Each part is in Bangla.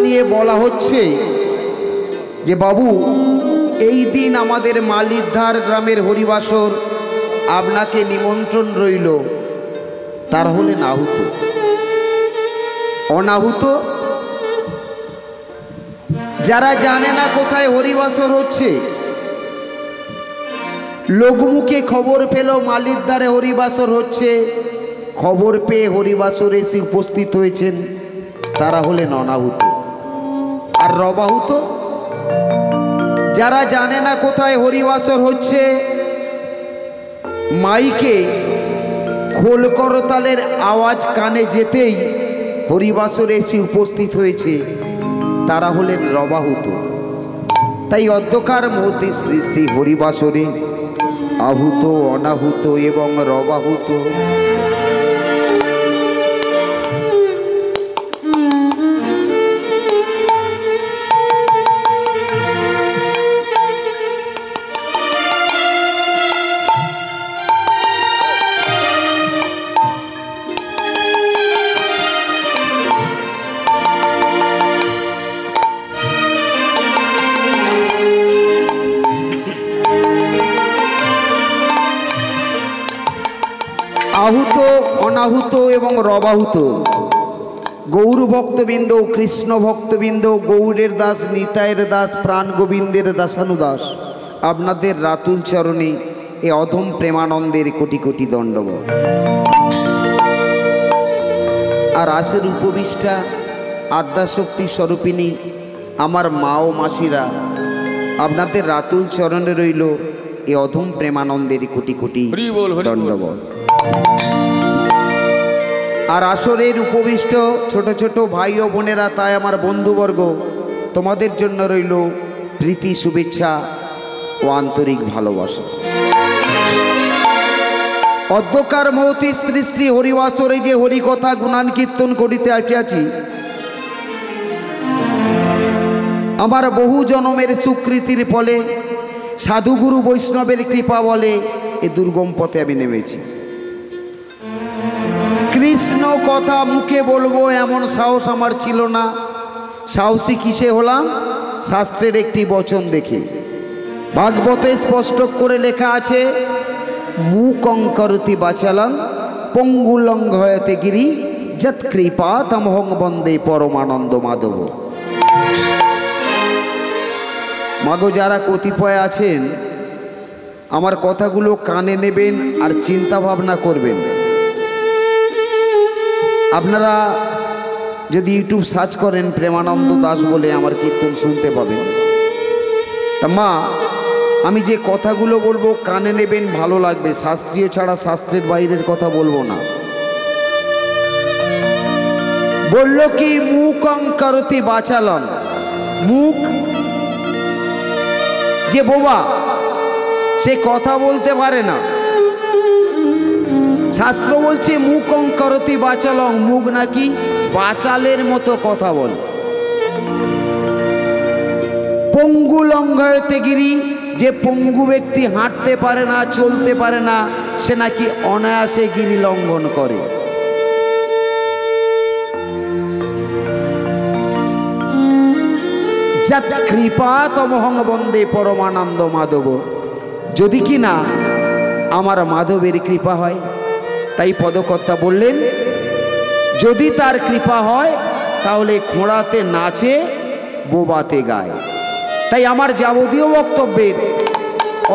নিয়ে বলা হচ্ছে যে বাবু এই দিন আমাদের মালিধার গ্রামের হরিবাসর, আপনাকে নিমন্ত্রণ রইল। তার হলেন আহুত। অনাহুত যারা জানে না কোথায় হরিবাসর হচ্ছে, লোকমুখে খবর পেল মালিধারে হরিবাসর হচ্ছে, খবর পেয়ে হরিবাসরে এসে উপস্থিত হয়েছেন, তারা হলেন অনাহুত। আর রবাহুত যারা জানে না কোথায় হরিবাসর হচ্ছে, মাইকে খোল করতালের আওয়াজ কানে যেতেই হরিবাসরে এসে উপস্থিত হয়েছে, তারা হলেন রবাহুত। তাই অধ্যকার মুহূর্তে শ্রী শ্রী হরিবাসরে আহুত, অনাহুত এবং রবাহুত আহুত, অনাহুত এবং রবাহুত গৌর ভক্তবৃন্দ, কৃষ্ণ ভক্তবৃন্দ, গৌরের দাস, নিতাইয়ের দাস, প্রাণ গোবিন্দের দাসানুদাস, আপনাদের রাতুল চরণে এ অধম প্রেমানন্দের কোটি কোটি দণ্ডবত। আর আশের উপবিষ্টা আদ্যাশক্তি স্বরূপিণী আমার মা ও মাসিরা, আপনাদের রাতুল চরণে রইল এ অধম প্রেমানন্দের কোটি কোটি দণ্ডবত। আর আসরের উপবিষ্ট ছোট ছোট ভাই ও বোনেরা, তাই আমার বন্ধুবর্গ, তোমাদের জন্য রইল প্রীতি, শুভেচ্ছা ও আন্তরিক ভালোবাসা। অধ্যকার মহতি শ্রী শ্রী হরিবাসরে যে হরিকথা গুণান কীর্তন করিতে আসিয়াছি, আমার বহু জনমের সুকৃতির ফলে, সাধুগুরু বৈষ্ণবের কৃপা বলে এ দুর্গম পথে আমি নেমেছি। কৃষ্ণ কথা মুখে বলবো এমন সাহস আমার ছিল না। সাহসী কিসে হলাম? শাস্ত্রের একটি বচন দেখে। ভাগবতে স্পষ্ট করে লেখা আছে, মূকং করতি বাচালং পঙ্গুলং হয়তে গিরি যৎ কৃপা তমহং বন্দে পরমানন্দ মাধব। মাগো, যারা কতিপয় আছেন, আমার কথাগুলো কানে নেবেন আর চিন্তা ভাবনা করবেন। আপনারা যদি ইউটিউব সার্চ করেন প্রেমানন্দ দাস বলে, আমার কীর্তন শুনতে পাবেন। তা মা, আমি যে কথাগুলো বলবো কানে নেবেন, ভালো লাগবে। শাস্ত্রীয় ছাড়া শাস্ত্রের বাইরের কথা বলবো না। বলল কি, মূকং করতি বাচালং। মুখ যে বোবা, সে কথা বলতে পারে না। শাস্ত্র বলছে মূকং করতি বাচালং, মুখ নাকি বাচালের মতো কথা বল। পঙ্গু লঙ্ঘয়তে গিরি, যে পঙ্গু ব্যক্তি হাঁটতে পারে না, চলতে পারে না, সে নাকি অনায়াসে গিরি লঙ্ঘন করে। যৎ কৃপা তমহং বন্দে পরমানন্দ মাধব। যদি কি না আমার মাধবের কৃপা হয়। তাই পদকর্তা বললেন, যদি তার কৃপা হয় তাহলে খোঁড়াতে নাচে, বোবাতে গায়। তাই আমার যাবতীয় বক্তব্যের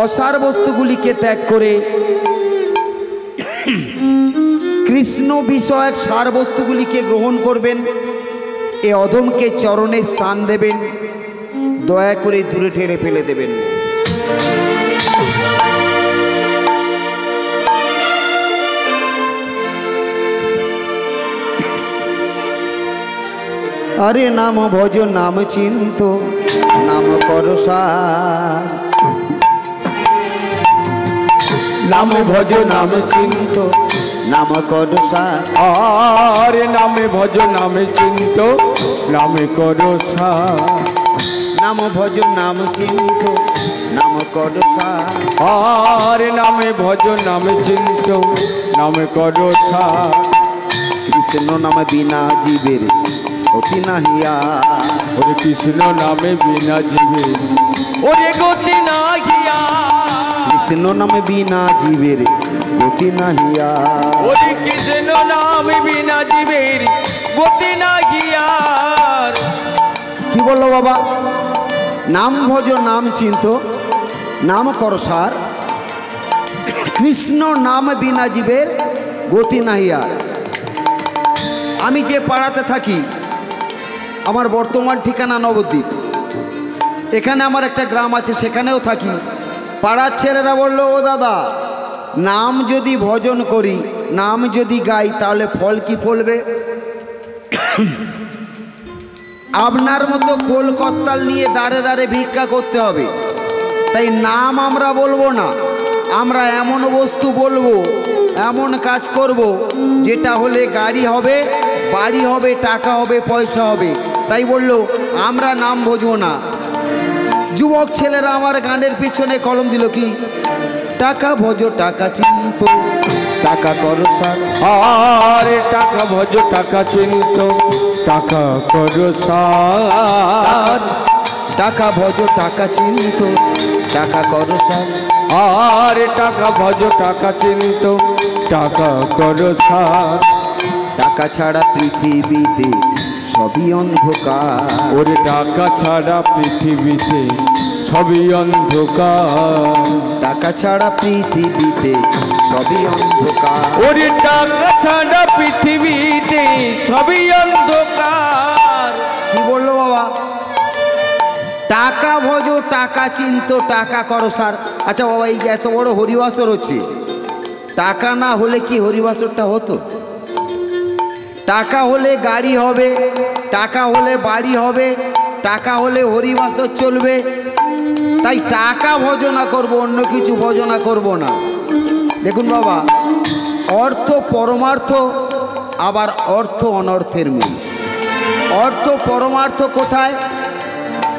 অসার বস্তুগুলিকে ত্যাগ করে কৃষ্ণ বিষয়ক সার বস্তুগুলিকে গ্রহণ করবেন। এ অধমকে চরণে স্থান দেবেন, দয়া করে দূরে ঠেলে ফেলে দেবেন। আরে নাম ভজ, নাম চিন্ত, নাম করো সার। নাম ভজ, নাম চিন্ত, নাম করো সার। আরে নামে ভজ, নামে চিন্ত, নামে করো সার। নাম ভজ, নাম চিন্ত, নাম করো সার। আরে নামে ভজ, নামে চিন্ত, নামে করো সার। কৃষ্ণ নাম বিনা জীবের গতি নাহিয়া। ওরে কৃষ্ণ নামে বিনা জীবের ওরে গতি নাহিয়া। কৃষ্ণ নামে বিনা জীবের গতি নাহিয়া। ওরে কৃষ্ণ নামে বিনা জীবের গতি নাহিয়া। কি বললো বাবা? নাম ভজ নাম চিন্ত নাম কর সার, কৃষ্ণ নাম বিনা জীবের গতি নাহিয়া। আমি যে পাড়াতে থাকি, আমার বর্তমান ঠিকানা নবদ্বীপ। এখানে আমার একটা গ্রাম আছে, সেখানেও থাকি। পাড়ার ছেলেরা বললো, ও দাদা, নাম যদি ভজন করি, নাম যদি গাই, তাহলে ফল কি ফলবে? আপনার মতো খোল কর্তাল নিয়ে দাঁড়ে দাঁড়ে ভিক্ষা করতে হবে। তাই নাম আমরা বলবো না, আমরা এমন বস্তু বলবো, এমন কাজ করব, যেটা হলে গাড়ি হবে, বাড়ি হবে, টাকা হবে, পয়সা হবে। তাই বললো আমরা নাম ভজবো না। যুবক ছেলেরা আমার গানের পিছনে কলম দিল, কি টাকা ভজ টাকা চিন্ত টাকা করো সার। আরে টাকা ভজ টাকা চিন্ত টাকা করো সার। টাকা ভজ টাকা চিন্ত টাকা করো সার। আরে টাকা ভজ টাকা চিন্ত টাকা করো সার। টাকা ছাড়া পৃথিবীতে সবই অন্ধকার। ওরে টাকা ছাড়া পৃথিবীতে সবই অন্ধকার। টাকা ছাড়া পৃথিবীতে সবই অন্ধকার। ওরে টাকা ছাড়া পৃথিবীতে সবই অন্ধকার। কি বললো বাবা? টাকা ভজ টাকা চিন্ত টাকা করো সার। আচ্ছা বাবা, এই যে এত বড় হরিবাসর হচ্ছে, টাকা না হলে কি হরিবাসরটা হতো? টাকা হলে গাড়ি হবে, টাকা হলে বাড়ি হবে, টাকা হলে হরিবাসর চলবে। তাই টাকা ভজনা করব, অন্য কিছু ভজনা করব না। দেখুন বাবা, অর্থ পরমার্থ, আবার অর্থ অনর্থের মূল। অর্থ পরমার্থ কোথায়?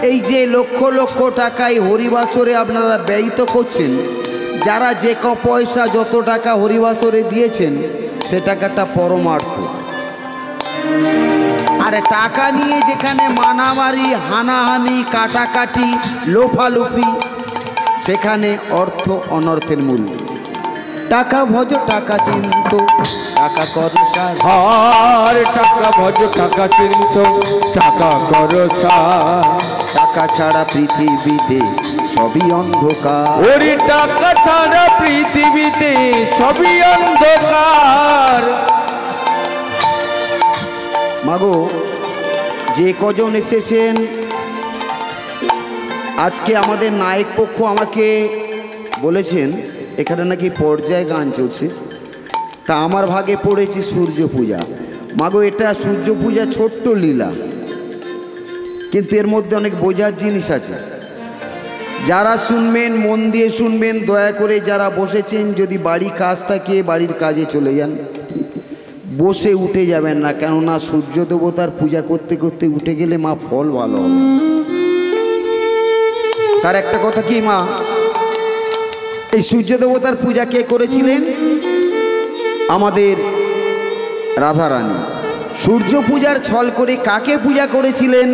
এই যে লক্ষ লক্ষ টাকা এই হরিবাসরে আপনারা ব্যয়িত করছেন, যারা যে ক পয়সা যত টাকা হরিবাসরে দিয়েছেন, সে টাকাটা পরমার্থ। আর টাকা নিয়ে যেখানে মারামারি, হানাহানি, কাটাকাটি, লোফালুফি, সেখানে অর্থ অনর্থের মূল। টাকা ভজ টাকা চিন্ত টাকা করো সার। আর টাকা ভজ টাকা চিন্ত টাকা করো সার। টাকা ছাড়া পৃথিবীতে সবই অন্ধকার। ওরে টাকা ছাড়া পৃথিবীতে সবই অন্ধকার। মাগো, যে কজন এসেছেন আজকে, আমাদের নায়ক পক্ষ আমাকে বলেছেন এখানে নাকি পর্যায় গান চলছে। তা আমার ভাগে পড়েছি সূর্য পূজা। মাগো, এটা সূর্য পূজা ছোট্ট লীলা, কিন্তু এর মধ্যে অনেক বোঝার জিনিস আছে। যারা শুনবেন মন দিয়ে শুনবেন, দয়া করে যারা বসেছেন, যদি বাড়ি কাজ থাকে বাড়ির কাজে চলে যান, বসে উঠে যাবেন না। কেননা সূর্য দেবতার পূজা করতে করতে উঠে গেলে মা ফল ভালো হবে। তার একটা কথা কি মা, এই সূর্য দেবতার পূজা কে করেছিলেন? আমাদের রাধারানী। সূর্য পূজার ছল করে কাকে পূজা করেছিলেন?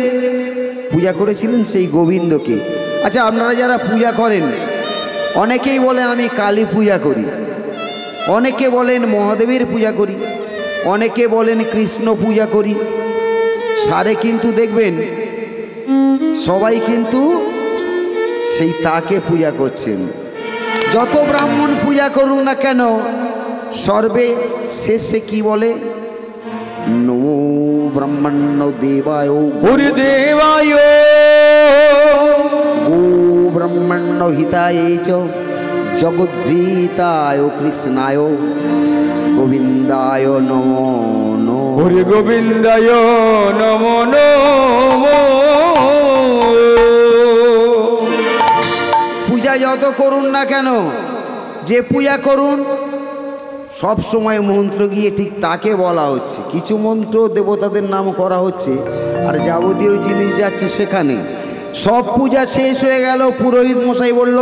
পূজা করেছিলেন সেই গোবিন্দকে। আচ্ছা, আপনারা যারা পূজা করেন, অনেকেই বলেন আমি কালী পূজা করি, অনেকে বলেন মহাদেবের পূজা করি, অনেকে বলেন কৃষ্ণ পূজা করি। সারে কিন্তু দেখবেন সবাই কিন্তু সেই তাকে পূজা করছেন। যত ব্রাহ্মণ পূজা করুন না কেন, সর্বে শেষে কি বলে? নমো ব্রহ্মণ্য দেবায় ওরে দেবায় গো ব্রহ্মণ্য হিতায় চ জগদ্ধিতায় কৃষ্ণায় গোবিন্দায় নমো নমো। ওরে গোবিন্দায় নমো নমো। পূজা যত করুন না কেন, যে পূজা করুন, সব সময় মন্ত্র গিয়ে ঠিক তাকে বলা হচ্ছে। কিছু মন্ত্র দেবতাদের নাম করা হচ্ছে, আর যাবতীয় জিনিস যাচ্ছে সেখানে। সব পূজা শেষ হয়ে গেল, পুরোহিত মশাই বলল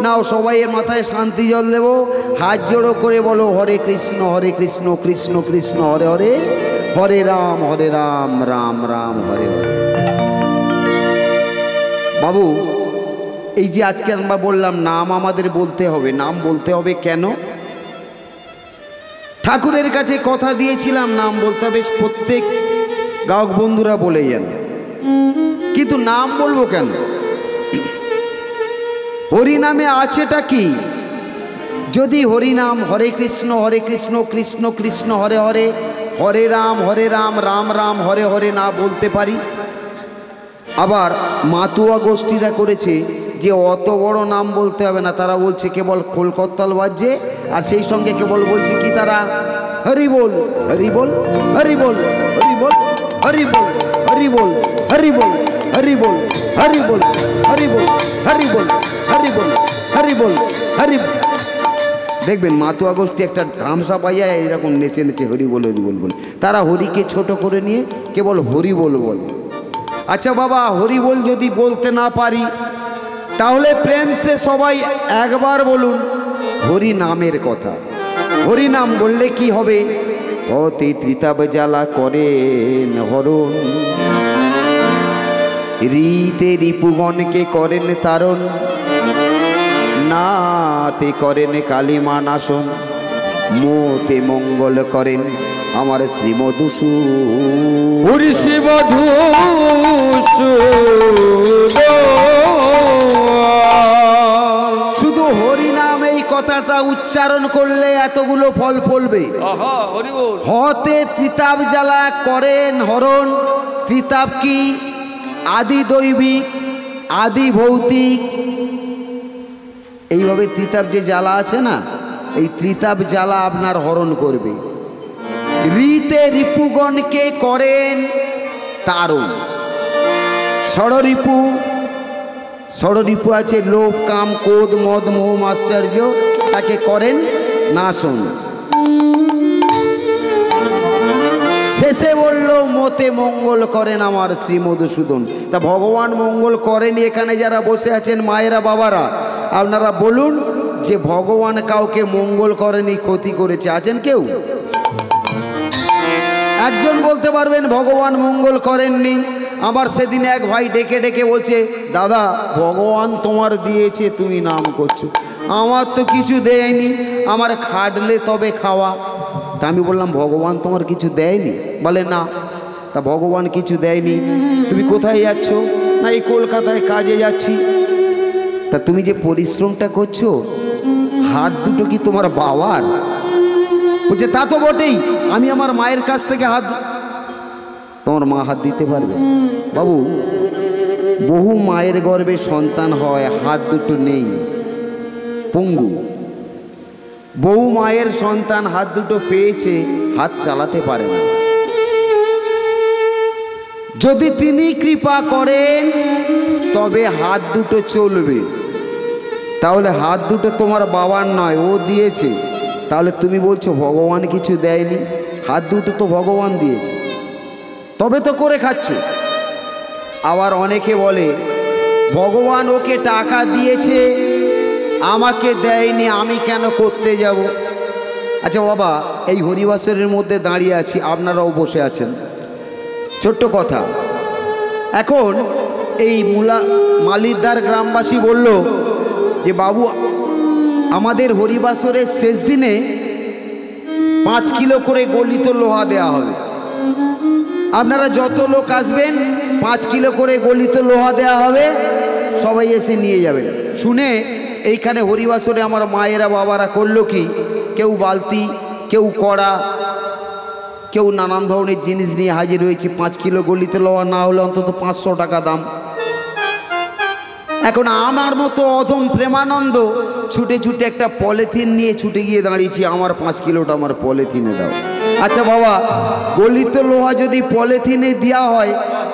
নাও সবাই এর মাথায় শান্তি জল দেবো, হাত জোড়ো করে বলো হরে কৃষ্ণ কৃষ্ণ কৃষ্ণ হরে হরে, হরে রাম রাম রাম হরে হরে। বাবু, এই যে আজকে আমরা বললাম নাম আমাদের বলতে হবে, নাম বলতে হবে কেন? ঠাকুরের কাছে কথা দিয়েছিলাম নাম বলতে হবে, প্রত্যেক গায়ক বন্ধুরা বলে যান, কিন্তু নাম বলবো কেন? হরি নামে আছেটা কি? যদি হরি নাম হরে কৃষ্ণ কৃষ্ণ কৃষ্ণ হরে হরে, হরে রাম রাম রাম হরে হরে না বলতে পারি। আবার মাতুয়া গোষ্ঠীরা করেছে যে অত বড় নাম বলতে হবে না, তারা বলছে কেবল খোলকত্তাল বাজছে, আর সেই সঙ্গে কেবল বলছে কি তারা হরি বল হরি বল হরি বল হরি বল হরি বল হরি বল হরি বল হরি বল হরি বল হরি বল হরি বল হরি বল হরি বল হরি। দেখবেন মাতুয়া গোষ্ঠী একটা গামছা পাইয়া এরকম নেচে নেচে হরি বল বল। তারা হরিকে ছোট করে নিয়ে কেবল হরি বল বল। আচ্ছা বাবা, হরি বল যদি বলতে না পারি, তাহলে প্রেম সে সবাই একবার বলুন হরি নামের কথা। হরি নাম বললে কি হবে? অতি ত্রিতাব জ্বালা করেন হরণ, রীতে রিপুগণকে করেন তারণ, নাতে করেন কালিমা নাশন, মোতে মঙ্গল করেন আমার শ্রীমধুসূদন। হরি শুধু হরি নাম এই কথাটা উচ্চারণ করলে এতগুলো ফল ফলবে। হতে ত্রিতাব জ্বালা করেন হরণ। ত্রিতাব কি? আদি দৈবিক, আদি ভৌতিক। এইভাবে ত্রিতাব যে জ্বালা আছে না, এই ত্রিতাব জ্বালা আপনার হরণ করবে। রীতে রিপুগণকে করেন তারণ। ষড়রিপু, ষড়রিপু আছে লোভ কাম ক্রোধ মদ মোহ আশ্চর্য, তাকে করেন নাশন। শেষে বলল মতে মঙ্গল করেন আমার শ্রী মধুসূদন। তা ভগবান মঙ্গল করেনি? এখানে যারা বসে আছেন মায়েরা বাবারা, আপনারা বলুন যে ভগবান কাউকে মঙ্গল করেনি, ক্ষতি করেছে? আছেন কেউ? একজন বলতে পারবেন ভগবান মঙ্গল করেননি। আবার সেদিন এক ভাই ডেকে ডেকে বলছে, দাদা ভগবান তোমার দিয়েছে, তুমি নাম করছো, আমার তো কিছু দেয়নি, আমার খাটলে তবে খাওয়া। তা আমি বললাম ভগবান তোমার কিছু দেয়নি? বলে না। তা ভগবান কিছু দেয়নি, তুমি কোথায় যাচ্ছ? না এই কলকাতায় কাজে যাচ্ছি। তা তুমি যে পরিশ্রমটা করছো, হাত দুটো কি তোমার বাবার? বলছে তা তো বটেই, আমি আমার মায়ের কাছ থেকে হাত। তোমার মা হাত দিতে পারবে? বাবু, বহু মায়ের গর্ভে সন্তান হয়, হাত দুটো নেই, পঙ্গু। বহু মায়ের সন্তান হাত দুটো পেয়েছে, হাত চালাতে পারে না। যদি তিনি কৃপা করেন তবে হাত দুটো চলবে। তাহলে হাত দুটো তোমার বাবার নয়, ও দিয়েছে। তাহলে তুমি বলছো ভগবান কিছু দেয়নি? হাত দুটো তো ভগবান দিয়েছে, তবে তো করে খাচ্ছে। আবার অনেকে বলে ভগবান ওকে টাকা দিয়েছে, আমাকে দেয়নি, আমি কেন করতে যাব? আচ্ছা বাবা, এই হরিবাসরের মধ্যে দাঁড়িয়ে আছি, আপনারাও বসে আছেন। ছোট্ট কথা, এখন এই মালিদার গ্রামবাসী বলল যে বাবু আমাদের হরিবাসরের শেষ দিনে 5 কিলো করে গলিত লোহা দেয়া হবে, আপনারা যত লোক আসবেন 5 কিলো করে গলিত লোহা দেয়া হবে, সবাই এসে নিয়ে যাবেন। শুনে এইখানে হরিবাসরে আমার মায়েরা বাবারা করলো কি, কেউ বালতি, কেউ কড়া, কেউ নানান ধরনের জিনিস নিয়ে হাজির হয়েছে। 5 কিলো গলিত লোহা না হলে অন্তত 500 টাকা দাম। এখন আমার মতো অধম প্রেমানন্দ ছুটে ছুটে একটা পলিথিন নিয়ে ছুটে গিয়ে দাঁড়িয়েছি, আমার 5 কিলোটা আমার পলিথিনে দাও। আচ্ছা বাবা, গলিত লোহা যদি পলিথিনে দেওয়া হয়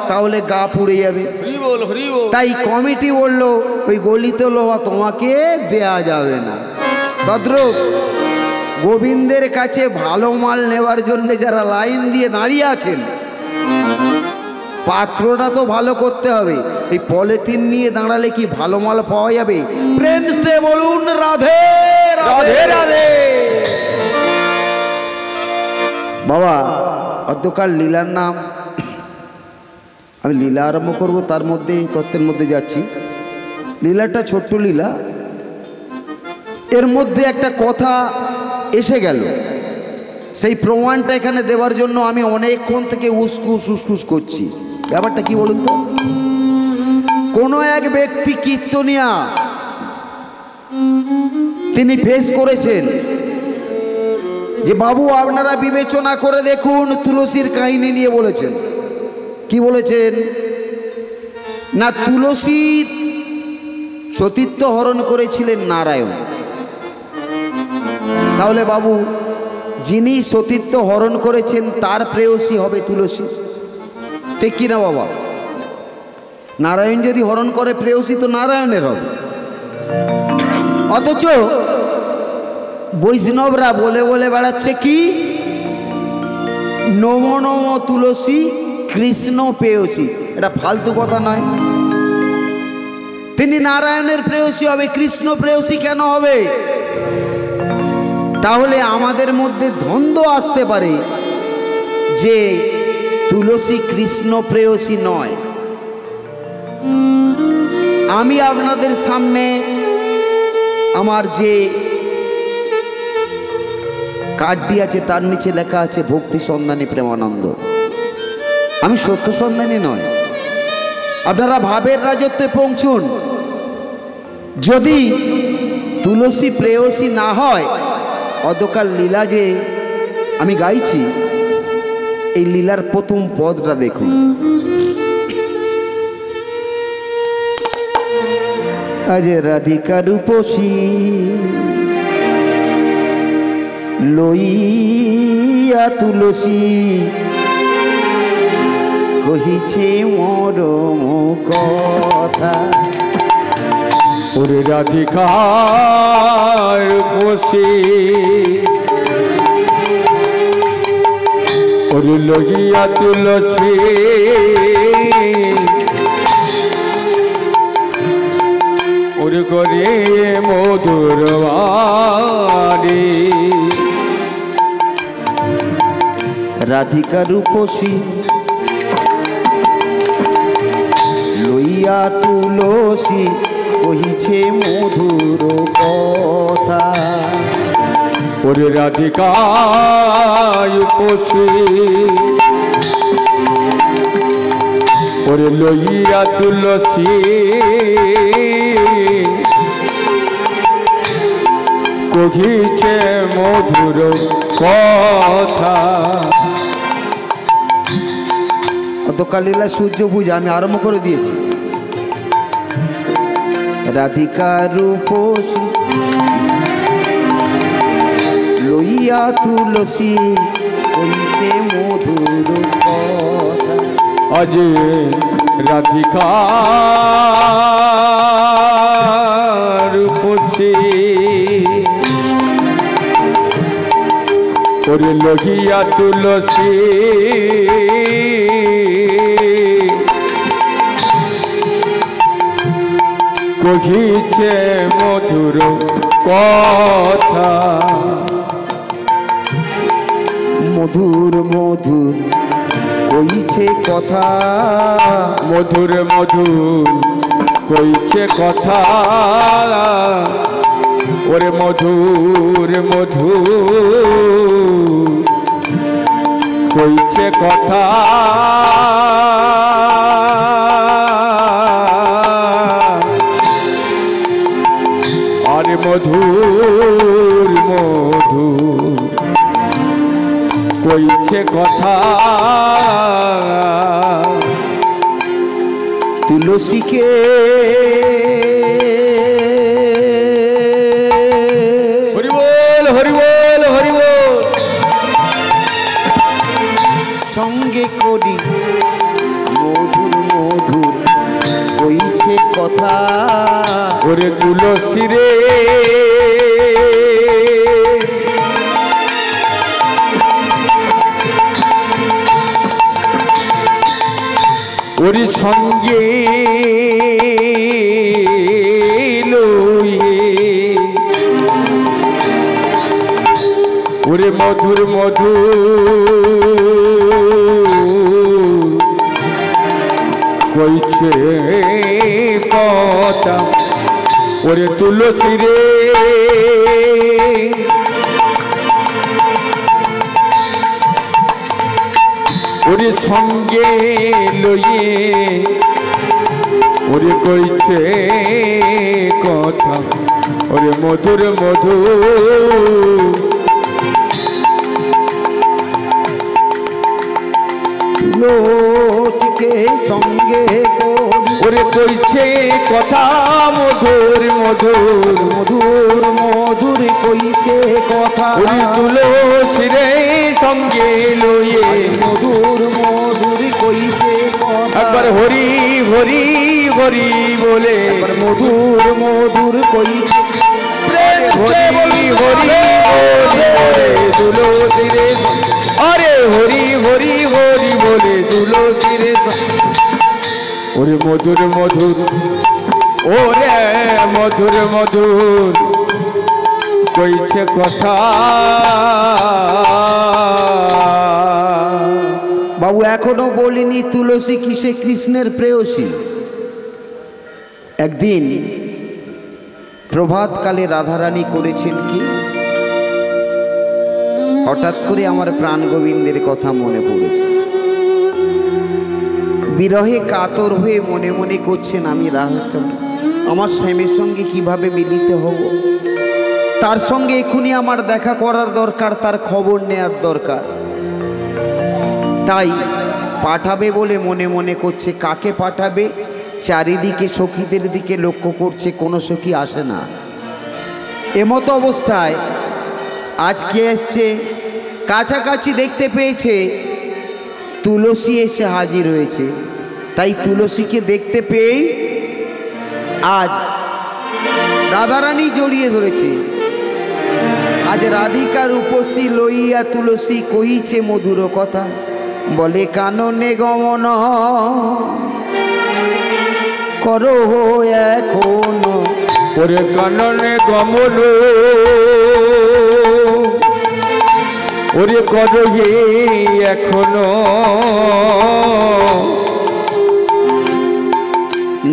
তাহলে গা পুড়ে যাবে। তাই কমিটি বলল ওই গলিত লোহা তোমাকে দেয়া যাবে না। তদ্রূপ গোবিন্দের কাছে ভালো মাল নেওয়ার জন্য যারা লাইন দিয়ে দাঁড়িয়ে আছেন, পাত্রটা তো ভালো করতে হবে। এই পলিথিন নিয়ে দাঁড়ালে কি ভালো মাল পাওয়া যাবে? প্রেম সে বলুন রাধে রাধে রাধে। বাবা অধ্যকার লীলার নাম, আমি লীলা আরম্ভ করব, তার মধ্যে তত্ত্বের মধ্যে যাচ্ছি। লীলাটা ছোট্ট লীলা, এর মধ্যে একটা কথা এসে গেল, সেই প্রমাণটা এখানে দেওয়ার জন্য আমি অনেকক্ষণ থেকে উসকুস উসকুস করছি। ব্যাপারটা কি বলুন তো? কোনো এক ব্যক্তি কীর্তনিয়া, তিনি ফেস করেছেন যে বাবু আপনারা বিবেচনা করে দেখুন, তুলসীর কাহিনী নিয়ে বলেছেন। কি বলেছেন না, তুলসীর সতীত্ব হরণ করেছিলেন নারায়ণ। তাহলে বাবু, যিনি সতীত্ব হরণ করেছেন তার প্রেয়সী হবে তুলসী, ঠিক কিনা বাবা? নারায়ণ যদি হরণ করে প্রেয়সী তো নারায়ণের হবে। অথচ বৈষ্ণবরা বলে বলে বেড়াচ্ছে কি, নম নম তুলসী কৃষ্ণ প্রেয়সী। এটা ফালতু কথা নয়। তিনি নারায়ণের প্রেয়সী হবে, কৃষ্ণ প্রেয়সী কেন হবে? তাহলে আমাদের মধ্যে দ্বন্দ্ব আসতে পারে যে তুলসী কৃষ্ণ প্রেয়সী নয়। আমি আপনাদের সামনে আমার যে কার্ডটি আছে তার নিচে লেখা আছে ভক্তি সন্ধানী প্রেমানন্দ। আমি সত্য সন্ধানী নয়। আপনারা ভাবের রাজত্বে পৌঁছুন। যদি তুলসী প্রেয়সী না হয়, অদকাল লীলা যে আমি গাইছি, এই লীলার প্রথম পদটা দেখুন। আজ রাধিকা রূপসী লইয়া তুলসী কহিছে মরম কথা। ওরে রাধিকার বসে ওরে লইয়া তুলসী ওরে করে মধুর বাণী। রাধিকা রূপসী লইয়া তুলসী কহিছে মধুর কথা। ওরে রাধিকা রূপসী ওরে লইয়া তুলসী কহিছে মধুর কথা। গতকাল লীলা সূর্য পূজা আমি আরম্ভ করে দিয়েছি। রাধিকা রূপসী লইয়া তুলসী কহিছে মধুর কথা। আজ রাধিকা রূপসী ওরে লইয়া তুলসী কহিছে মধুর কথা। মধুর মধুর কইছে কথা, মধুর মধুর কইছে কথা। ওরে মধুর মধুর কইছে কথা। আরে মধুর মধুর কইছে কথা। তুলসীকে হরি বল হরি বল হরি বল সঙ্গে করি মধুর মধুর কইছে কথা। ওরে তুলসী রে ওরে সঙ্গে লইয়ে ওরে মধুর মধুর কইছে কথা ওরে তুলসী রে ওরে সঙ্গে লইয়ে ওরে কইছে কথা ওরে মধুর মধুর তুলসীকে সঙ্গে ওরে কইছে কথা মধুর মধুর মধুর মধুর কইছে কথা ওরে তুলসী রে সঙ্গে লইয়ে মধুর মধুর কইছে কথা একবার হরি হরি হরি বলে মধুর মধুর কইছে হরি হরি বলে তুলসী রে আরে হরি হরি হরি বলে তুলসী রে ওরে মধুর মধুর ওরে মধুর মধুর কইছে কথা বাবু এখনো বলিনি তুলসী কিসে কৃষ্ণের প্রেয়সী। একদিন প্রভাতকালে রাধারানী করেছেন কি, হঠাৎ করে আমার প্রাণ গোবিন্দের কথা মনে পড়েছে। বিরহে কাতর হয়ে মনে মনে করছেন আমি আমার স্বামীর সঙ্গে কিভাবে মিলিত হব, তার সঙ্গে এখনই আমার দেখা করার দরকার, তার খবর নেয়ার দরকার। তাই পাঠাবে বলে মনে মনে করছে, কাকে পাঠাবে? চারিদিকে সখীদের দিকে লক্ষ্য করছে, কোনো সখী আসে না। এমতো অবস্থায় আজকে এসছে, কাছাকাছি দেখতে পেয়েছে তুলসী এসে হাজির হয়েছে। তাই তুলসীকে দেখতে পেয়েই আজ রাধারানী জড়িয়ে ধরেছে। আজ রাধিকার উপসী লইয়া তুলসী কইছে মধুর কথা, বলে কাননে গমন করো এখনো, ওরে কাননে গমন ওরে করো এখনো,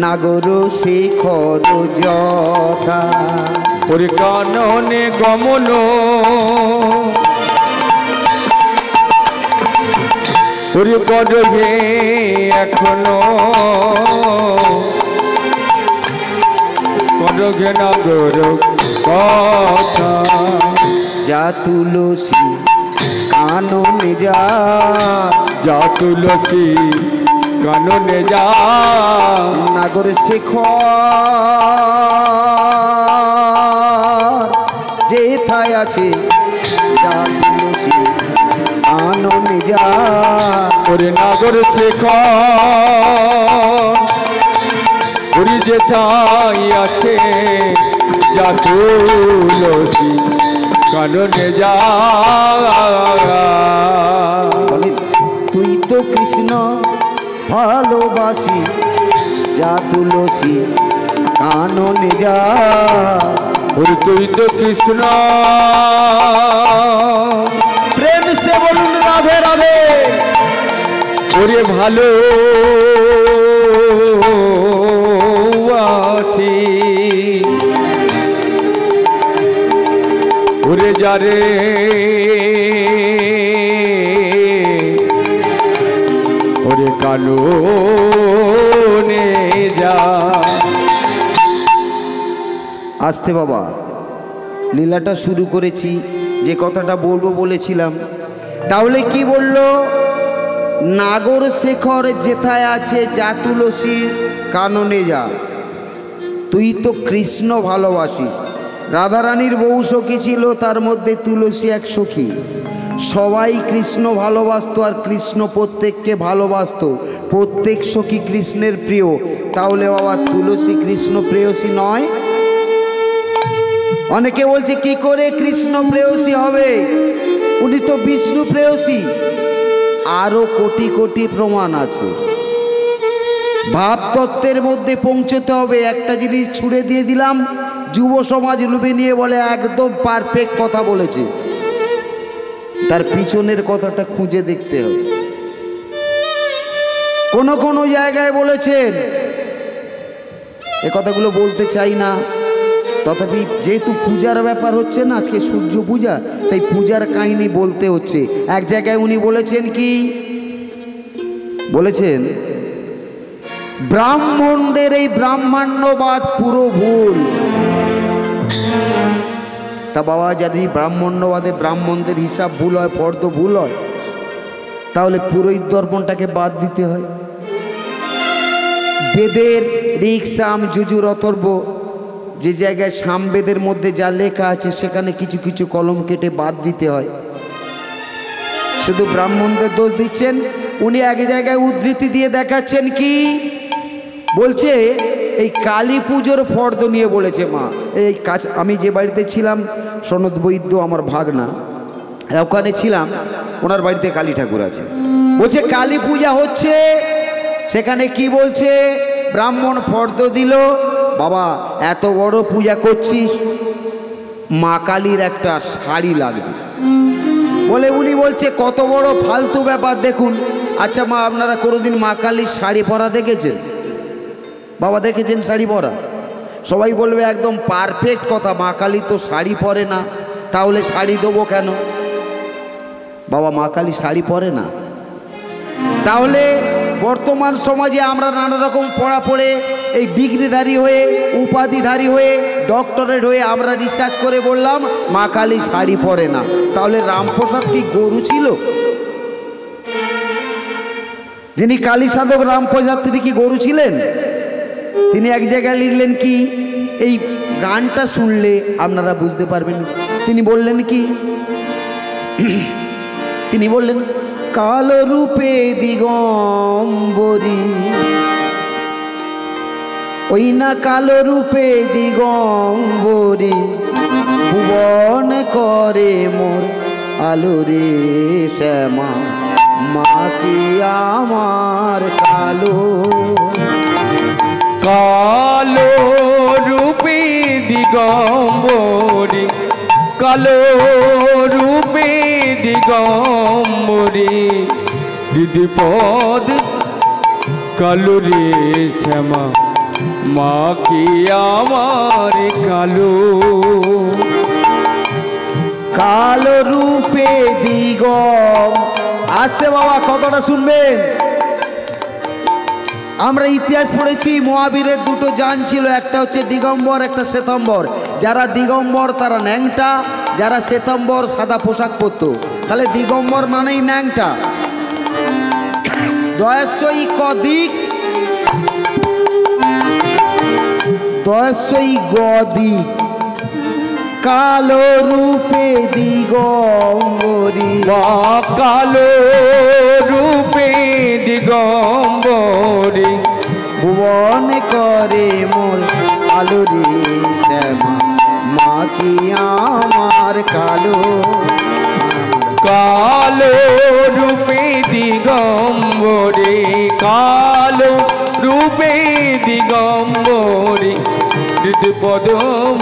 নাগর শেখর যথা, ওরে কাননে গমন ওরে করো এখনো, করো নাগর কথা। যা তুলসী কাননে যা, যা তুলসী কাননে যা, নাগর শেখর যেথায় আছে, যা তুলসী কাননে যা, ওরে নাগর শেখর ওরে যেথায় আছে, যা তুলসী কাননে যা। বলে তুই তো কৃষ্ণ ভালোবাসি, যা তুলসী কাননে যা, ওরে তুই তো কৃষ্ণ, প্রেম সে বলুন রাধে রাধে, ওরে ভালো আছি, ওরে যারে ওরে কালো নে যা। আসতে বাবা, লীলাটা শুরু করেছি, যে কথাটা বলবো বলেছিলাম। তাহলে কি বলল? নাগর শেখর যেথায় আছে, যা তুলসী কাননে যা। তুই তো কৃষ্ণ ভালোবাসিস। রাধারানীর বহু সখী ছিল, তার মধ্যে তুলসী এক সখী। সবাই কৃষ্ণ ভালোবাসতো, আর কৃষ্ণ প্রত্যেককে ভালোবাসতো। প্রত্যেক সখী কৃষ্ণের প্রিয়। তাহলে বাবা তুলসী কৃষ্ণ প্রেয়সী নয়? অনেকে বলছে কি করে কৃষ্ণ প্রেয়সী হবে, উনি তো বিষ্ণু প্রেয়সী। আরো কোটি কোটি প্রমাণ আছে। ভাবতত্ত্বের মধ্যে পৌঁছতে হবে। একটা জিনিস ছুড়ে দিয়ে দিলাম, যুব সমাজ লুবে নিয়ে বলে একদম পারফেক্ট কথা বলেছে। তার পিছনের কথাটা খুঁজে দেখতে হবে। কোনো কোনো জায়গায় বলেছেন, এ কথাগুলো বলতে চাই না, তথাপি যেহেতু পূজার ব্যাপার হচ্ছে না, আজকে সূর্য পূজা, তাই পূজার কাহিনী বলতে হচ্ছে। এক জায়গায় উনি বলেছেন কি বলেছেন, ব্রাহ্মণদের এই ব্রাহ্মণ্যবাদ পুরো ভুল। তা বাবা, যদি ব্রাহ্মণ্যবাদে ব্রাহ্মণদের হিসাব ভুল হয়, ফর্দ ভুল হয়, তাহলে পুরোহিত দর্পণটাকে বাদ দিতে হয়। বেদের ঋক, সাম, যজুর, অথর্ব, যে জায়গায় সামবেদের মধ্যে যা লেখা আছে সেখানে কিছু কিছু কলম কেটে বাদ দিতে হয়। শুধু ব্রাহ্মণদের দোষ দিচ্ছেন। উনি এক জায়গায় উদ্ধৃতি দিয়ে দেখাচ্ছেন কি বলছে, এই কালী পুজোর ফর্দ নিয়ে বলেছে মা। এই কাজ, আমি যে বাড়িতে ছিলাম, সনদ বৈদ্য আমার ভাগনা, ওখানে ছিলাম, ওনার বাড়িতে কালী ঠাকুর আছে। বলছে কালী পূজা হচ্ছে, সেখানে কি বলছে, ব্রাহ্মণ ফর্দ দিল, বাবা এত বড় পূজা করছিস, মা কালীর একটা শাড়ি লাগবে বলে। উনি বলছে কত বড় ফালতু ব্যাপার দেখুন। আচ্ছা মা, আপনারা কোনোদিন মা কালীর শাড়ি পরা দেখেছেন? বাবা দেখেছেন শাড়ি পরা? সবাই বলবে একদম পারফেক্ট কথা, মা কালী তো শাড়ি পরে না, তাহলে শাড়ি দেবো কেন? বাবা, মা কালী শাড়ি পরে না। তাহলে বর্তমান সমাজে আমরা নানা রকম পড়া পড়ে, এই ডিগ্রিধারী হয়ে, উপাধিধারী হয়ে, ডক্টরেট হয়ে আমরা রিসার্চ করে বললাম মা কালী শাড়ি পরে না। তাহলে রামপ্রসাদ কি গরু ছিল? যিনি কালী সাধক রামপ্রসাদ, তিনি কি গরু ছিলেন? তিনি এক জায়গায় লিখলেন কি, এই গানটা শুনলে আপনারা বুঝতে পারবেন। তিনি বললেন কি, তিনি বললেন, কালো রূপে দিগম্বরী, ওই না কালো রূপে দিগম্বরী, ভুবন করে মোর আলো রে শ্যামা, মা কি আমার কালো। কালো রূপে দিগম্বরী, কালো রূপে দিগম্বরী, দিদিপদ কালো রে শ্যামা, মা কি আমার কালো। কালো রূপে দিগম, আসতে বাবা কতটা শুনবেন। আমরা ইতিহাস পড়েছি, মহাবীরের দুটো যান ছিল, একটা হচ্ছে দিগম্বর, একটা শ্বেতাম্বর। যারা দিগম্বর তারা ন্যাংটা, যারা শ্বেতাম্বর সাদা পোশাক পরত। তাহলে দিগম্বর মানেই ন্যাংটা। দয়াশয়ী কদিক, দয়াশয়ী গদিক, কালো রূপে দিগম্বরী, কালো রূপে দিগম্বরী, ভুবন করে মোর আলো রে শ্যামা, মা কি আমার কালো। কালো রূপে দিগম্বরী, কালো রূপে দিগম্বরী, পদম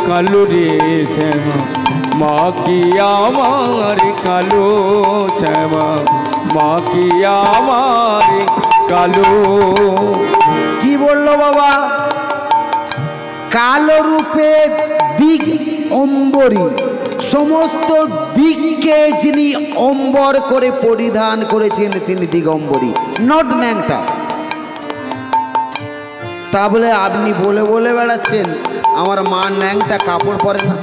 কালো রে শ্যামা, মা কি আমার কালো শ্যামা, মা কি আমার কালো। কি বললো বাবা? কালো রূপে দিগ অম্বরী, সমস্ত দিককে যিনি অম্বর করে পরিধান করেছেন তিনি দিগম্বরী, নট ন্যাংটা। তা বলে আপনি বলে বলে বেড়াচ্ছেন আমার মা ন্যাংটা, কাপড় পরে না।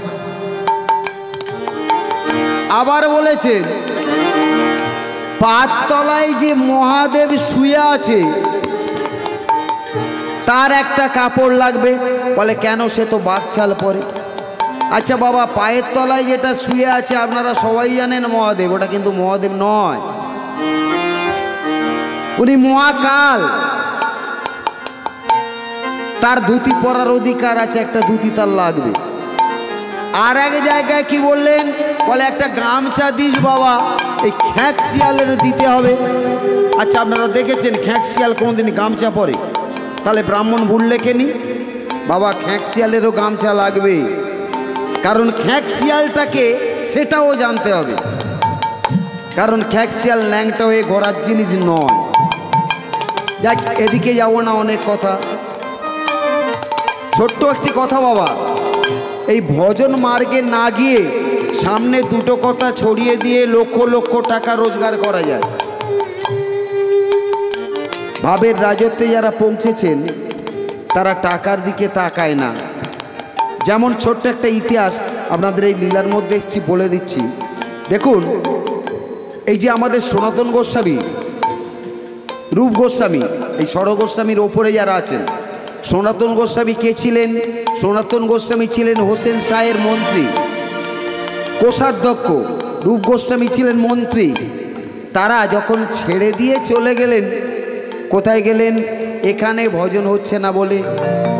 আবার বলেছেন পাততলায় যে মহাদেব শুয়ে আছে তার একটা কাপড় লাগবে। বলে কেন? সে তো বাকছাল পরে। আচ্ছা বাবা, পায়ের তলায় যেটা শুয়ে আছে আপনারা সবাই জানেন মহাদেব, ওটা কিন্তু মহাদেব নয়, উনি মহাকাল। তার ধুতি পরার অধিকার আছে, একটা ধুতি তার লাগবে। আর এক জায়গায় কি বললেন? বলে একটা গামছা দিস বাবা, এই খ্যাঁক শিয়ালের দিতে হবে। আচ্ছা আপনারা দেখেছেন খ্যাঁক শিয়াল কোনোদিন গামছা পরে? তাহলে ব্রাহ্মণ ভুল লেখেনি বাবা, খ্যাঁক শিয়ালেরও গামছা লাগবে, কারণ খ্যাঁক শিয়ালটাকে সেটাও জানতে হবে, কারণ খ্যাঁক শিয়াল ল্যাংটা হয়ে ঘোরার জিনিস নয়। যাক, এদিকে যাব না, অনেক কথা। ছোট্ট একটি কথা বাবা, এই ভজন মার্গে না গিয়ে সামনে দুটো কথা ছড়িয়ে দিয়ে লক্ষ লক্ষ টাকা রোজগার করা যায়। ভাবের রাজত্বে যারা পৌঁছেছেন তারা টাকার দিকে তাকায় না। যেমন ছোট্ট একটা ইতিহাস আপনাদের এই লীলার মধ্যে এসেছি, বলে দিচ্ছি। দেখুন, এই যে আমাদের সনাতন গোস্বামী, রূপ গোস্বামী, এই ষড় গোস্বামীর ওপরে যারা আছেন, সনাতন গোস্বামী কে ছিলেন? সনাতন গোস্বামী ছিলেন হোসেন শাহের মন্ত্রী, কোষাধ্যক্ষ। রূপ গোস্বামী ছিলেন মন্ত্রী। তারা যখন ছেড়ে দিয়ে চলে গেলেন, কোথায় গেলেন? এখানে ভজন হচ্ছে না বলে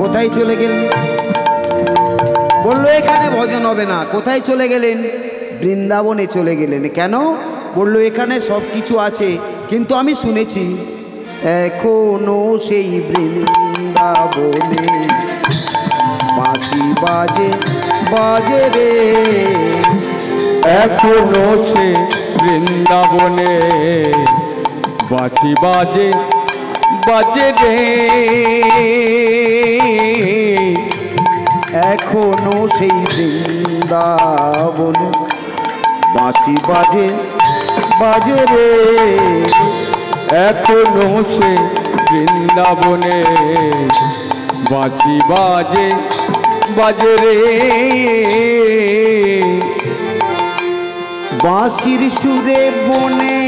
কোথায় চলে গেলেন? বললো এখানে ভজন হবে না। কোথায় চলে গেলেন? বৃন্দাবনে চলে গেলেন। কেন? বললো এখানে সব কিছু আছে, কিন্তু আমি শুনেছি এখনো সেই বৃন্দাবনে বাঁশি বাজে বাজে রে। এখনো সে বৃন্দাবনে বাঁশি বাজে বাজে রে। এখনো সেই বৃন্দাবনে বাঁশি বাজে বাজে রে। এখনো সে বৃন্দাবনে বাঁশি বাজে বাজে রে। বাঁশির সুরে বনে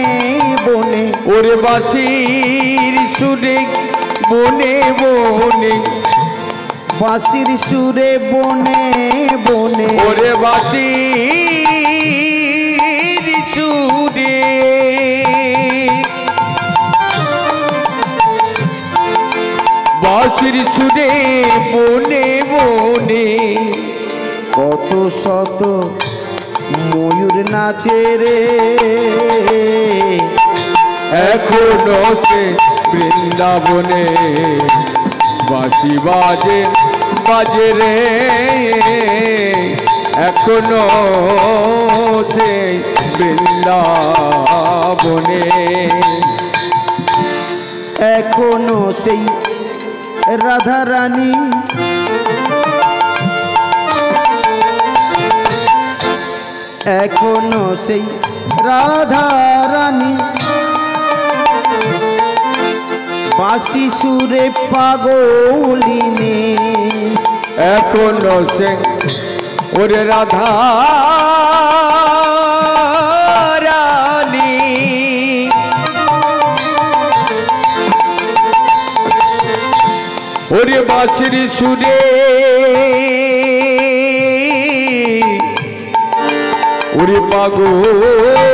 বনে, ওরে বাঁশির সুরে বনে বনে, বাঁশির সুরে বনে বনে, ওরে বাঁশির সুরে বাঁশির সুরে বনে বনে কত শত ময়ূর নাচে রে। এখনো সে বৃন্দাবনে বাঁশি বাজে বাজে রে। এখনো সে বৃন্দাবনে, এখনো সেই রাধা রানী, এখনো সেই রাধা রানী বাঁশি সুরে পাগলিনী। এখনো সে ওরে রাধা রানী, ওরে বাঁশির সুরে ওরে পাগলিনী।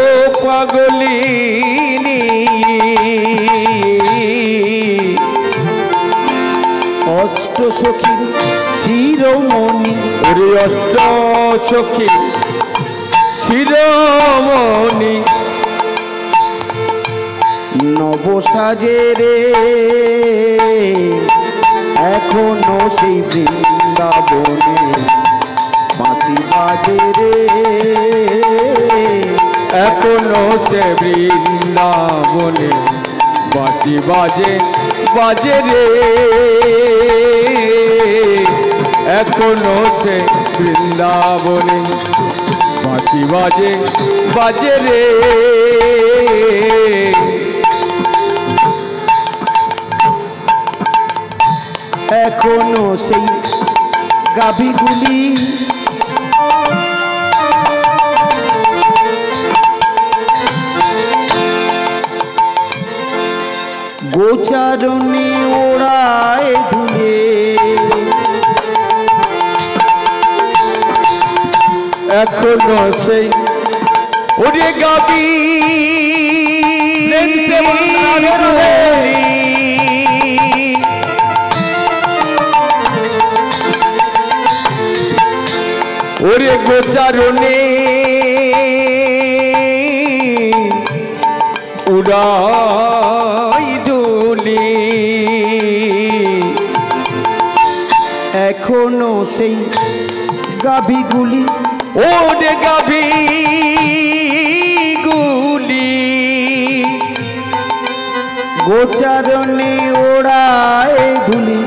অষ্ট সখী শিরোমণি, ওরে অষ্ট সখী শিরোমণি, নবসাজে রে। এখনো সেই বৃন্দাবনে বাঁশি বাজে রে। এখনো সে বৃন্দাবনে বাঁশি বাজে বাজে রে। এখনো সে বৃন্দাবনে বাঁশি বাজে বাজে রে। এখনো সেই গাভীগুলি গোচারণে ওড়ায় ধুলে। এখনো সেই ওরে গাবি ওরে গোচারণে উড়াই দুলি। এখনো সেই গাভীগুলি, ওরে গাভীগুলি গোচারণে ওড়ায় ধুলি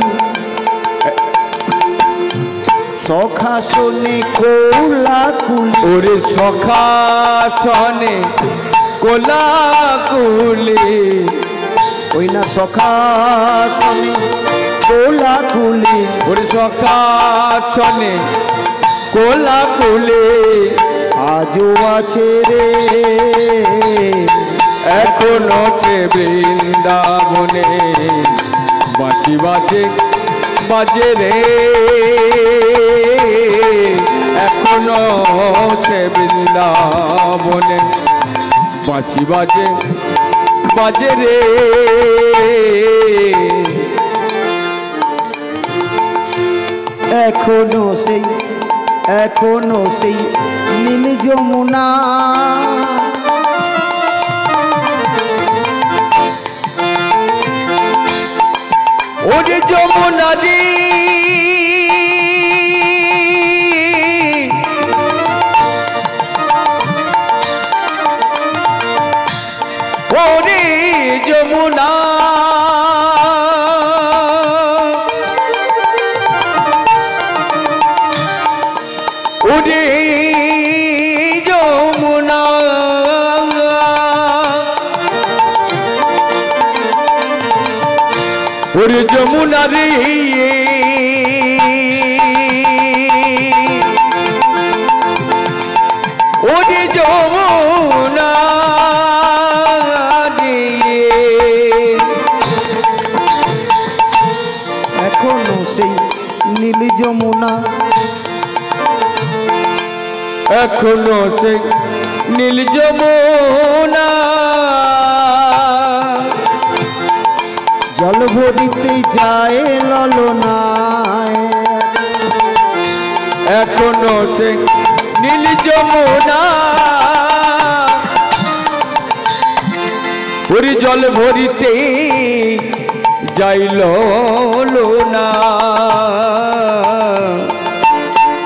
সখা শোনে কোলাকুলি ওরে সখা শোনে কোলাকুলি ওই না সখা শোনে কোলাকুলি ওরে সখা শোনে কোলাকুলি আজও আছে রে এখনো সে বৃন্দাবনে বাঁশি বাজে বাজে রে এখনো সে বৃন্দাবনে বাঁশি বাজে বাজে রে এখনো সেই নীল যমুনা ওরে যমুনা দি ওরে যমুনা ওরে যমুনা ওরে যমুনা রে ওরে যমুনা রে এখনো সেই নীল যমুনা এখনো সে নীল যমুনা জল ভরিতে যায় ললনায় এখনো সে নীল যমুনা ওরে জল ভরিতে যাইল না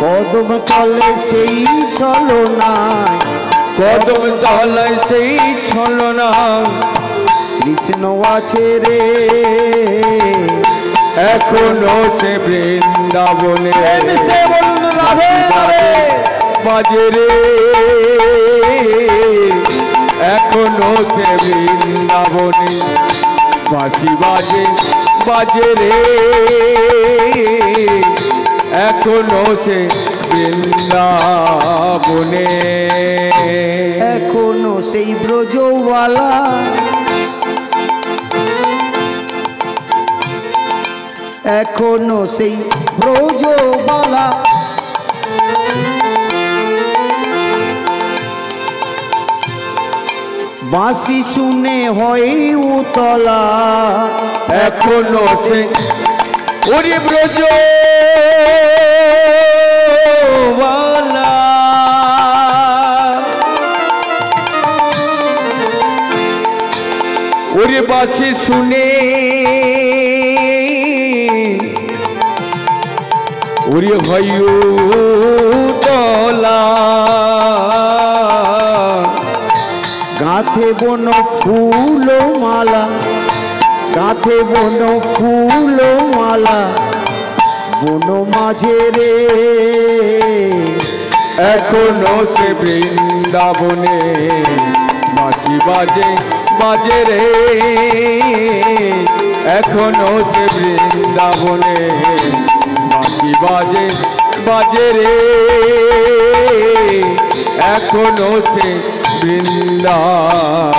কদম তলে সেই ছলনায় কদম তলায় সেই ছলনা কৃষ্ণ আছে রে এখনো সে বৃন্দাবনে সে বলুন রাধে রাধে বাজে রে এখনো সে বৃন্দাবনে বাঁশি বাজে বাজে রে এখনো সে বৃন্দাবনে এখনো সেই ব্রজওয়ালা এখনো সেই ব্রজবালা বাঁশি শুনে হয় উতলা এখনো সে ওরে ব্রজ ওরে বাঁশি শুনে ওরে হয় উতলা গাঁথে বন ফুল মালা গাঁথে বন ফুল মালা বন মাঝে রে এখনো সে বৃন্দাবনে বাঁশি বাজে বাজে রে এখনো সে বৃন্দাবনে বাঁশি বাজে বাজে রে এখনো সে বৃন্দাবনে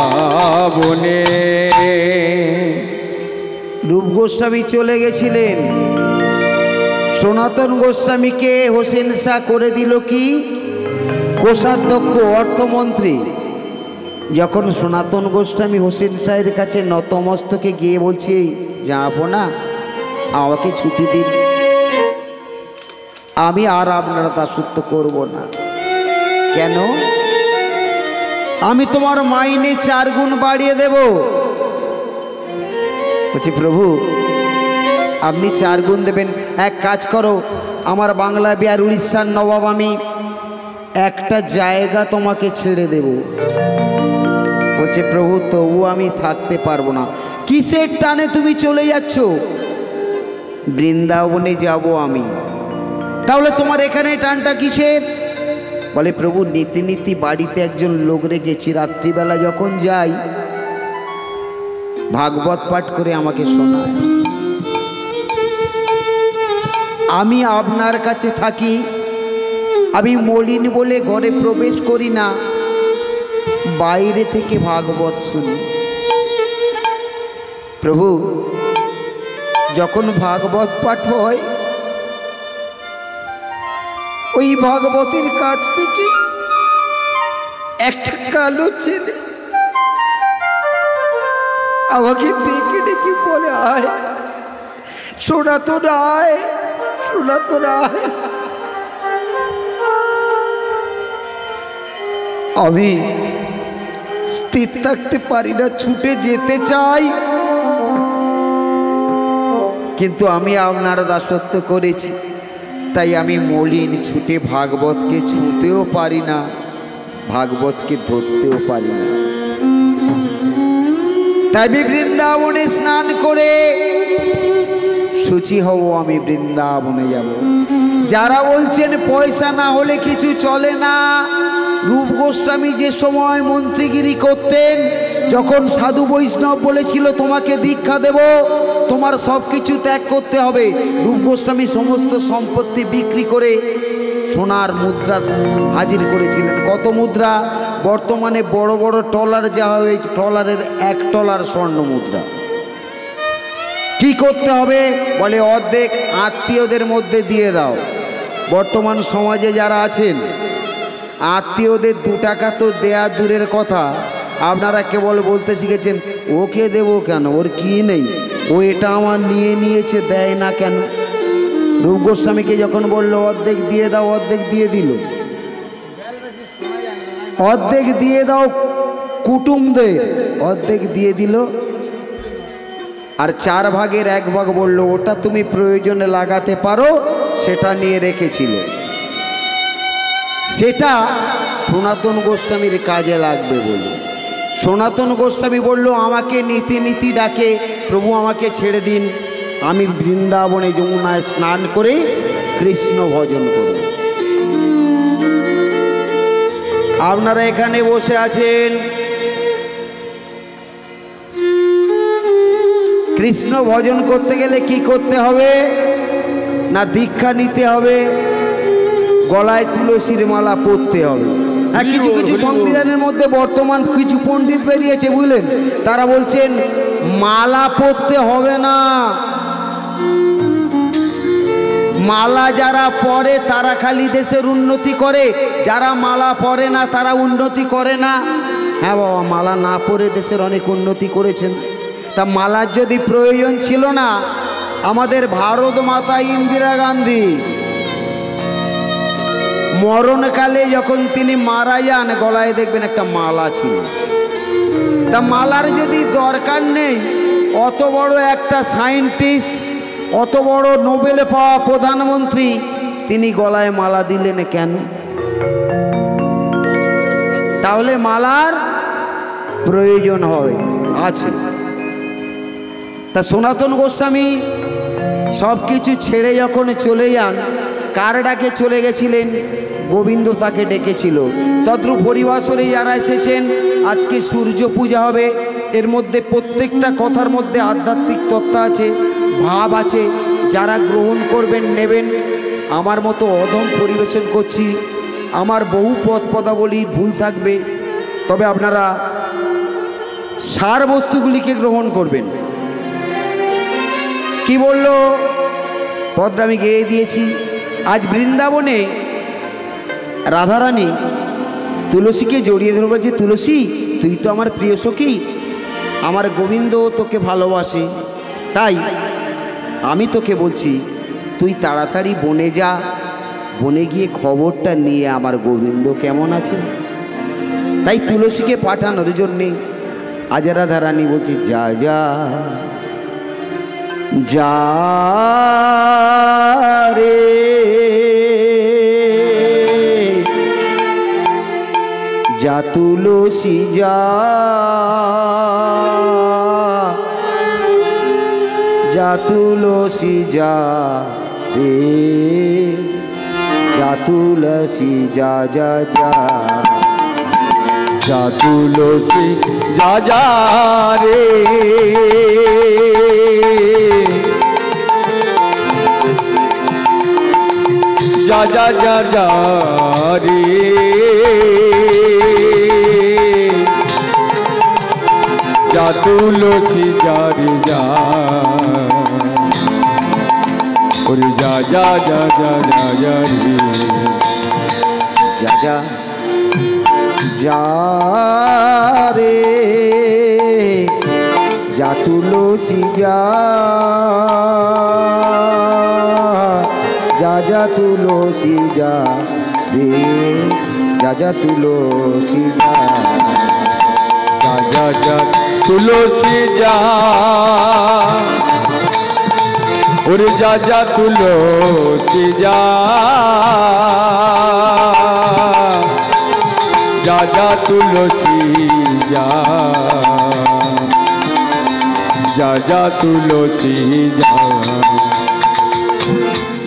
রূপ গোস্বামী চলে গেছিলেন সনাতন গোস্বামীকে হোসেন শাহ করে দিল কি কোষাধ্যক্ষ অর্থমন্ত্রী যখন সনাতন গোস্বামী হোসেন শাহের কাছে নতমস্তকে গিয়ে বলছে যাবো না আমাকে ছুটি দিন আমি আর আপনারা দাসত্ব করব না কেন আমি তোমার মাইনে 4 গুণ বাড়িয়ে দেব বলছি প্রভু আপনি 4 গুণ দেবেন এক কাজ করো আমার বাংলা বিহার উড়িষ্যার নবাব আমি একটা জায়গা তোমাকে ছেড়ে দেব বলছে প্রভু তবু আমি থাকতে পারবো না কিসের টানে তুমি চলে যাচ্ছ? বৃন্দাবনে যাব আমি। তাহলে তোমার এখানে টানটা কিসের? বলে প্রভু নীতি নীতি বাড়িতে একজন লোক রেখেছি, রাত্রিবেলা যখন যাই ভাগবত পাঠ করে আমাকে শোনায়। আমি আপনার কাছে থাকি, আমি মলিন বলে ঘরে প্রবেশ করি না, বাইরে থেকে ভাগবত শুনি। প্রভু যখন ভাগবত পাঠ হয় ওই ভাগবতের কাছ থেকে একটা কালো ছেলে আমাকে ডেকে ডেকে বলে, আয় সনাতন আয়, সনাতন আয়। আমি স্থির থাকতে পারি না, ছুটে যেতে চাই, কিন্তু আমি আপনার দাসত্ব করেছি, তাই আমি মলিন, ছুটে ভাগবতকে ছুঁতেও পারি না, ভাগবতকে ধরতেও পারি না। তাই আমি বৃন্দাবনে স্নান করে শুচি হব, আমি বৃন্দাবনে যাব। যারা বলছেন পয়সা না হলে কিছু চলে না, রূপ গোস্বামী যে সময় মন্ত্রীগিরি করতেন, যখন সাধু বৈষ্ণব বলেছিল তোমাকে দীক্ষা দেব, তোমার সব কিছু ত্যাগ করতে হবে, রূপ গোস্বামী সমস্ত সম্পত্তি বিক্রি করে সোনার মুদ্রা হাজির করেছিলেন। কত মুদ্রা? বর্তমানে বড় বড় ট্রলার যা হয়, ওই ট্রলারের 1 ট্রলার স্বর্ণ মুদ্রা। কি করতে হবে? বলে অর্ধেক আত্মীয়দের মধ্যে দিয়ে দাও। বর্তমান সমাজে যারা আছেন, আত্মীয়দের 2 টাকা তো দেয়া দূরের কথা, আপনারা কেবল বলতে শিখেছেন ওকে দেবো কেন, ওর কি নেই, ও এটা আমার নিয়ে নিয়েছে, দেয় না কেন। রূপ গোস্বামীকে যখন বলল অর্ধেক দিয়ে দাও, অর্ধেক দিয়ে দিল। অর্ধেক দিয়ে দাও কুটুমদের, অর্ধেক দিয়ে দিল। আর 4 ভাগের 1 ভাগ বলল ওটা তুমি প্রয়োজনে লাগাতে পারো, সেটা নিয়ে রেখেছিল, সেটা সনাতন গোস্বামীর কাজে লাগবে বলে। সনাতন গোস্বামী বলল আমাকে নীতি নীতি ডাকে, প্রভু আমাকে ছেড়ে দিন, আমি বৃন্দাবনে যমুনায় স্নান করে কৃষ্ণ ভজন করব। আপনারা এখানে বসে আছেন, কৃষ্ণ ভজন করতে গেলে কি করতে হবে? না দীক্ষা নিতে হবে, গলায় তুলসীর মালা পরতে হবে। হ্যাঁ, কিছু কিছু সংবিধানের মধ্যে বর্তমান কিছু পণ্ডিত বেরিয়েছে, বুঝলেন, তারা বলছেন মালা পরতে হবে না, মালা যারা পরে তারা খালি দেশের উন্নতি করে, যারা মালা পরে না তারা উন্নতি করে না। হ্যাঁ বাবা, মালা না পরে দেশের অনেক উন্নতি করেছেন। তা মালার যদি প্রয়োজন ছিল না, আমাদের ভারত মাতা ইন্দিরা গান্ধী মরণকালে যখন তিনি মারা যান, গলায় দেখবেন একটা মালা ছিল। তা মালার যদি দরকার নেই, অত বড় একটা সায়েন্টিস্ট, অত বড় নোবেল পাওয়া প্রধানমন্ত্রী, তিনি গলায় মালা দিলেন কেন? তাহলে মালার প্রয়োজন হয় আছে। তা সনাতন গোস্বামী সব কিছু ছেড়ে যখন চলে যান, কার ডাকে চলে গেছিলেন? গোবিন্দ তাকে ডেকেছিল। তদ্রূপ হরিবাসরে যারা এসেছেন, আজকে সূর্য পূজা হবে, এর মধ্যে প্রত্যেকটা কথার মধ্যে আধ্যাত্মিক তত্ত্ব আছে, ভাব আছে। যারা গ্রহণ করবেন নেবেন। আমার মতো অধম পরিবেশন করছি, আমার বহু পদাবলী ভুল থাকবে, তবে আপনারা সার বস্তুগুলিকে গ্রহণ করবেন। কি বলল পদটা আমি গেয়ে দিয়েছি। আজ বৃন্দাবনে রাধারানী তুলসীকে জড়িয়ে ধরে বলছে, তুলসী তুই তো আমার প্রিয় সখী, আমার গোবিন্দ তোকে ভালোবাসে, তাই আমি তোকে বলছি তুই তাড়াতাড়ি বনে যা, বনে গিয়ে খবরটা নিয়ে আমার গোবিন্দ কেমন আছে। তাই তুলসীকে পাঠানোর জন্যে আজ রাধারানী বলছে, যা যা যা রে যা তুলসী যা, যা তুলসী যা রে, যা তুলসী যা যা যা, যা তুলসী যা যা রে, যা যা যা যা রে, যা তুলসী যা রে যা, ওরে যা যা যা যা যা যা রে, যা যা যা রে, যা তুলসী যা, যা যা তুলসী যা রে, যা যা তুলসী যা, যা যা যা তুলসী যা, ওরে যা যা তুলসী যা, যা যা তুলসী যা, যা যা তুলসী যা,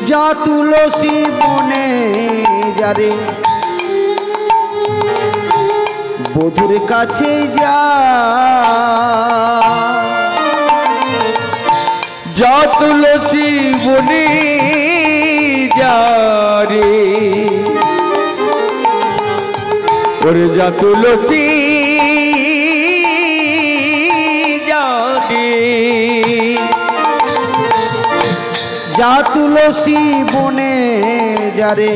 যা তুলসী বনে যারে, বধুর কাছে যা, যা তুলসী বনে যা রে, ওরে যা তুলসী যা রে, যা তুলসী বনে যারে,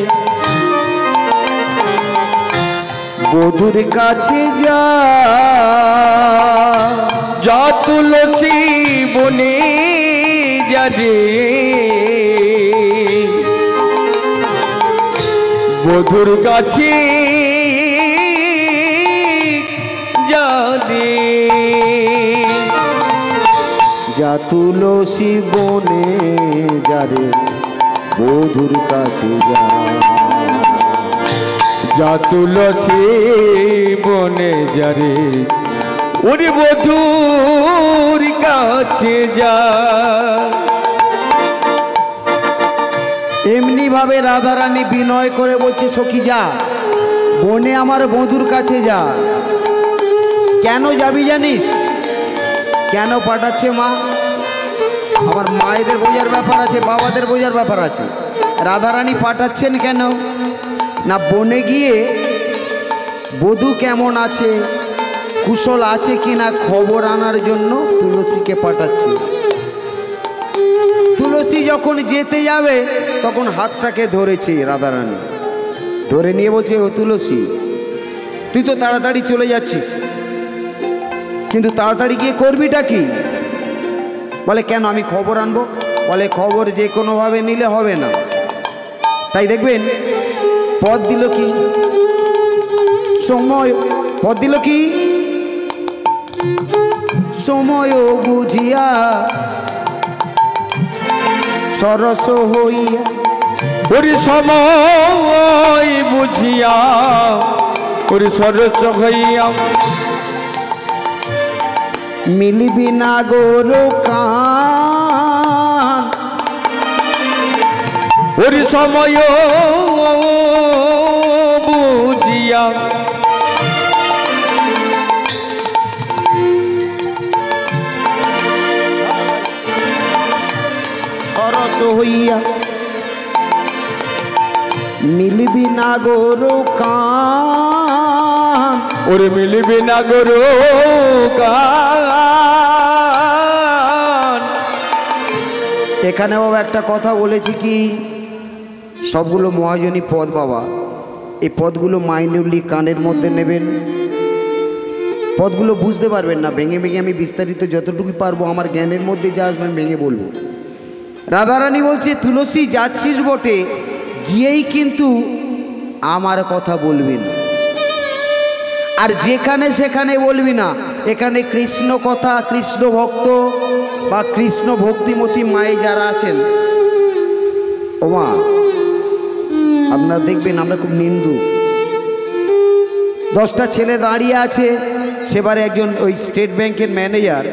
বধুর কাছে যা, যা তুলসী বনে যা রে, বধুর কাছে যা রে, যা তুলসী বনে যারে, বধুর কাছে যা, যা তুলসী বনে যা রে, ওরে বধুর কাছে যা। এমনি ভাবে রাধারানী বিনয় করে বলছে, সখী যা বনে আমার বধুর কাছে যা। কেন যাবি জানিস? কেন পাঠাচ্ছে মা? আমার মায়েদের বোঝার ব্যাপার আছে, বাবাদের বোঝার ব্যাপার আছে। রাধারানী পাঠাচ্ছেন কেন না, বনে গিয়ে বধূ কেমন আছে, কুশল আছে কিনা খবর আনার জন্য তুলসীকে পাঠাচ্ছে। তুলসী যখন যেতে যাবে তখন হাতটাকে ধরেছে রাধারানী, ধরে নিয়ে বলছে, ও তুলসী, তুই তো তাড়াতাড়ি চলে যাচ্ছিস, কিন্তু তাড়াতাড়ি গিয়ে করবিটা কি? বলে কেন, আমি খবর আনবো। বলে খবর যে কোনোভাবে নিলে হবে না। তাই দেখবেন পদ দিল কি সময়, পদ দিল কি সময় বুঝিয়া সরস হইয়া, ওরে সময় বুঝিয়া, ওরে সরস হইয়া, মিলবি না গোর কান, ওরে সময় বুঝিয়া, সরস হইয়া, মিলবি না গোর কান, ওরে মিলবি না গরু গান। এখানে বাবা একটা কথা বলেছি কি, সবগুলো মহাজনী পদ বাবা, এই পদগুলো মাইনুরলি কানের মধ্যে নেবেন, পদগুলো বুঝতে পারবেন না, ভেঙে ভেঙে আমি বিস্তারিত যতটুকু পারবো আমার জ্ঞানের মধ্যে যা আসবে আমি ভেঙে বলবো। রাধারানী বলছে, তুলসী যাচ্ছিস বটে, গিয়েই কিন্তু আমার কথা বলবি না, আর যেখানে সেখানে বলবি না। এখানে কৃষ্ণ কথা, কৃষ্ণ ভক্ত বা কৃষ্ণ ভক্তিমতী মায়ে যারা আছেন, ও মা, আপনারা দেখবেন আমরা খুব নিন্দু। 10টা ছেলে দাঁড়িয়ে আছে, সেবারে একজন ওই স্টেট ব্যাংকের ম্যানেজার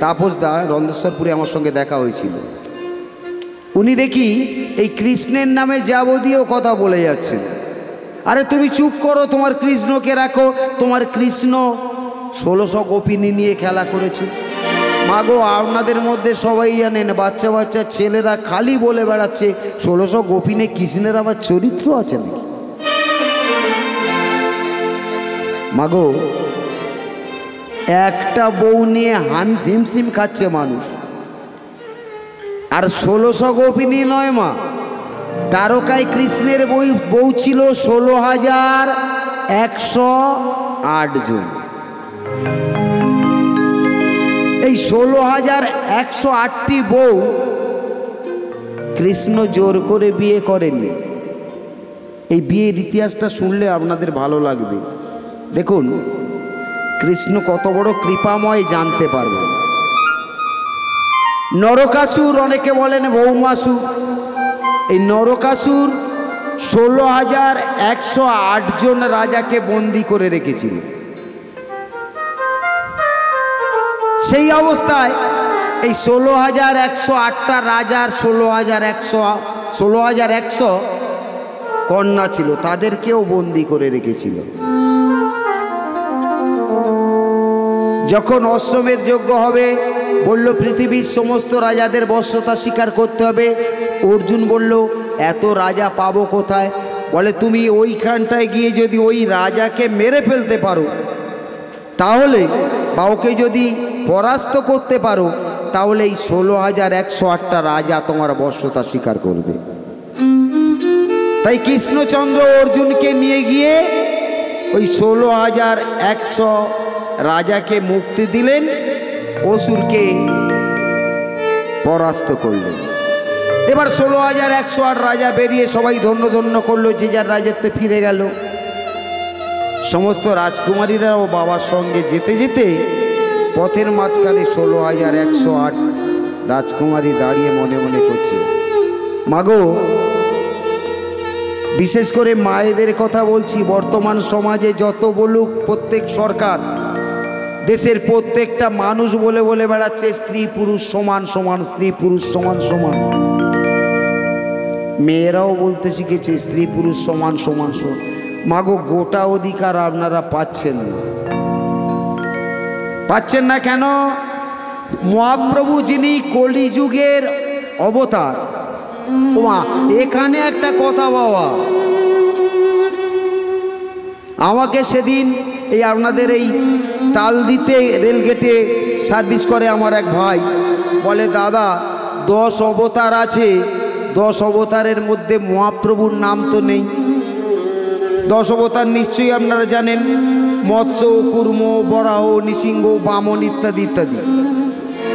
তাপসদা রন্ধেশ্বরপুরে আমার সঙ্গে দেখা হয়েছিল। উনি দেখি এই কৃষ্ণের নামে যাবতীয় কথা বলে যাচ্ছেন। আরে তুমি চুপ করো, তোমার কৃষ্ণকে রাখো। তোমার কৃষ্ণ 1600 গোপিনী নিয়ে খেলা করেছে। মাগো, আপনাদের মধ্যে সবাই জানেন বাচ্চা বাচ্চা ছেলেরা খালি বলে বেড়াচ্ছে 1600 গোপিনে কৃষ্ণের আবার চরিত্র আছে নাকি? মাগো, একটা বউ নিয়ে হিমশিম খাচ্ছে মানুষ। আর 1600 গোপিনী নয় মা, দ্বারকায় কৃষ্ণের বউ ছিল 16,108 জন। এই 16,108টি বউ কৃষ্ণ জোর করে বিয়ে করেনি। এই বিয়ের ইতিহাসটা শুনলে আপনাদের ভালো লাগবে। দেখুন কৃষ্ণ কত বড় কৃপাময় জানতে পারবেন। নরকাসুর, অনেকে বলেন বৌমাসুর, এই নরকাসুর 16,108 জন রাজাকে বন্দী করে রেখেছিল। সেই অবস্থায় এই 16,108টা রাজার 16,100 কন্যা ছিল, তাদেরকেও বন্দী করে রেখেছিল। যখন অশ্বমেধ যজ্ঞ হবে, বলল পৃথিবীর সমস্ত রাজাদের বশ্যতা স্বীকার করতে হবে। অর্জুন বলল এত রাজা পাবো কোথায়? বলে তুমি ওইখানটায় গিয়ে যদি ওই রাজাকে মেরে ফেলতে পারো, তাহলে বা ওকে যদি পরাস্ত করতে পারো, তাহলে এই 16,108টা রাজা তোমার বশ্যতা স্বীকার করবে। তাই কৃষ্ণচন্দ্র অর্জুনকে নিয়ে গিয়ে ওই 16,100 রাজাকে মুক্তি দিলেন, অসুরকে পরাস্ত করলেন। এবার 16,108 রাজা বেরিয়ে সবাই ধন্য ধন্য করলো, যে যার রাজত্বে ফিরে গেল। সমস্ত রাজকুমারীরাও বাবার সঙ্গে যেতে যেতে পথের মাঝখানে 16,108 রাজকুমারী দাঁড়িয়ে মনে মনে করছে, মাগো, বিশেষ করে মায়েদের কথা বলছি। বর্তমান সমাজে যত বলুক প্রত্যেক সরকার, দেশের প্রত্যেকটা মানুষ বলে বলে বেড়াচ্ছে স্ত্রী পুরুষ সমান সমান, স্ত্রী পুরুষ সমান সমান। মেয়েরাও বলতে শিখেছে স্ত্রী পুরুষ সমান সমান সমান। মাগো, গোটা অধিকার আপনারা পাচ্ছেন না। পাচ্ছেন না কেন? মহাপ্রভু যিনি কলিযুগের অবতার, ওমা, এখানে একটা কথা বাবা, আমাকে সেদিন এই আপনাদের এই তালদিতে রেলগেটে সার্ভিস করে আমার এক ভাই বলে, দাদা 10 অবতার আছে, 10 অবতারের মধ্যে মহাপ্রভুর নাম তো নেই। 10 অবতার নিশ্চয়ই আপনারা জানেন, মৎস্য, কুর্ম, বরাহ, নৃসিংহ, বামন ইত্যাদি ইত্যাদি।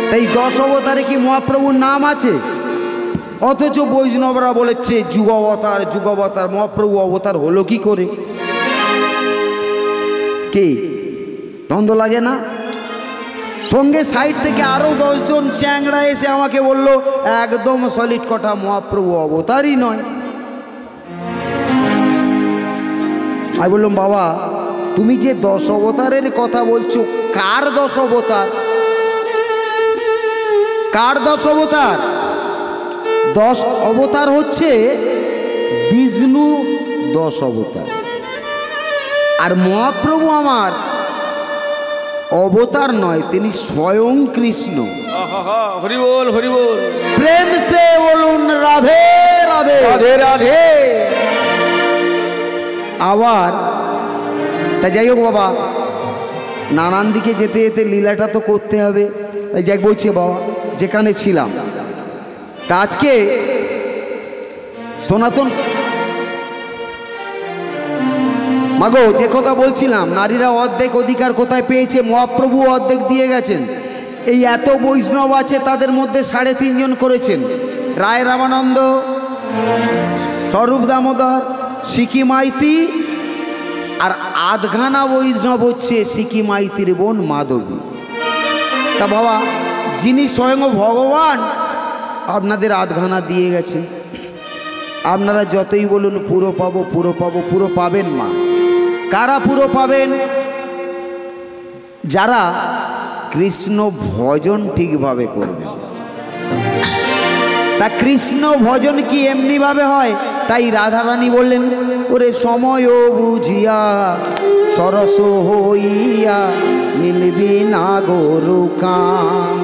তাই 10 অবতারে কি মহাপ্রভুর নাম আছে? অথচ বৈষ্ণবরা বলেছে যুগ অবতার, যুগ অবতার। মহাপ্রভু অবতার হলো কি করে? কে দ্বন্দ্ব লাগে না? সঙ্গে সাইড থেকে আরো 10 জন চ্যাংড়া এসে আমাকে বলল, একদম সলিড কথা, মহাপ্রভু অবতারই নয়। আমি বললাম, বাবা তুমি যে 10 অবতারের কথা বলছো, কার 10 অবতার? কার 10 অবতার? 10 অবতার হচ্ছে বিষ্ণু 10 অবতার। আর মহাপ্রভু আমার অবতার নয়, তিনি স্বয়ং কৃষ্ণ। হরি বল, হরি বল। প্রেম সে বলুন রাধে রাধে, রাধে রাধে। আবার তা যাই হোক বাবা, নানান দিকে যেতে যেতে লীলাটা তো করতে হবে। যাই বলছে বাবা, যেখানে ছিলাম তা আজকে সনাতন, মাগো যে কথা বলছিলাম, নারীরা অর্ধেক অধিকার কোথায় পেয়েছে? মহাপ্রভু অর্ধেক দিয়ে গেছেন। এই এত বৈষ্ণব আছে, তাদের মধ্যে 3.5 জন করেছেন। রায় রামানন্দ, স্বরূপ দামোদর, সিকি মাইতি, আর আধখানা বৈষ্ণব হচ্ছে সিকি মাইতির বোন মাধবী। তা বাবা, যিনি স্বয়ং ভগবান আপনাদের আধখানা দিয়ে গেছে। আপনারা যতই বলুন পুরো পাবো, পুরো পাবো, পুরো পাবেন মা। কারা পুরো পাবেন? যারা কৃষ্ণ ভজন ঠিকভাবে করবেন। তা কৃষ্ণ ভজন কি এমনি ভাবে হয়? তাই রাধারানী বললেন, ওরে সময় বুঝিয়া সরস হইয়া মিলবি না গরু কাম।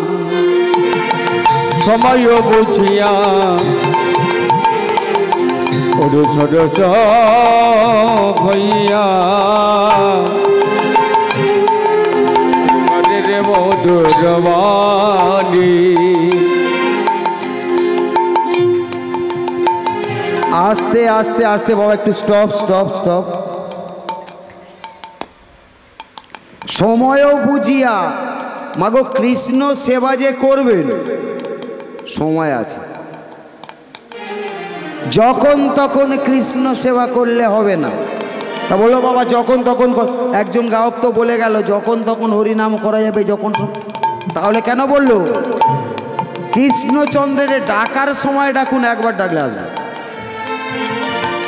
সময় বুঝিয়া ওরে সরস হইয়া রে মধুরবাণী। আস্তে আস্তে আস্তে বাবা, একটু স্টপ স্টপ স্টপ। সময়ও বুঝিয়া, মাগো কৃষ্ণ সেবা যে করবেন সময় আছে। যখন তখন কৃষ্ণ সেবা করলে হবে না। তা বলো বাবা, যখন তখন একজন গায়ক তো বলে গেল যখন তখন হরিনাম করা যাবে যখন, তাহলে কেন বললো? কৃষ্ণচন্দ্রের ডাকার সময় ডাকুন, একবার ডাকলে আসবে।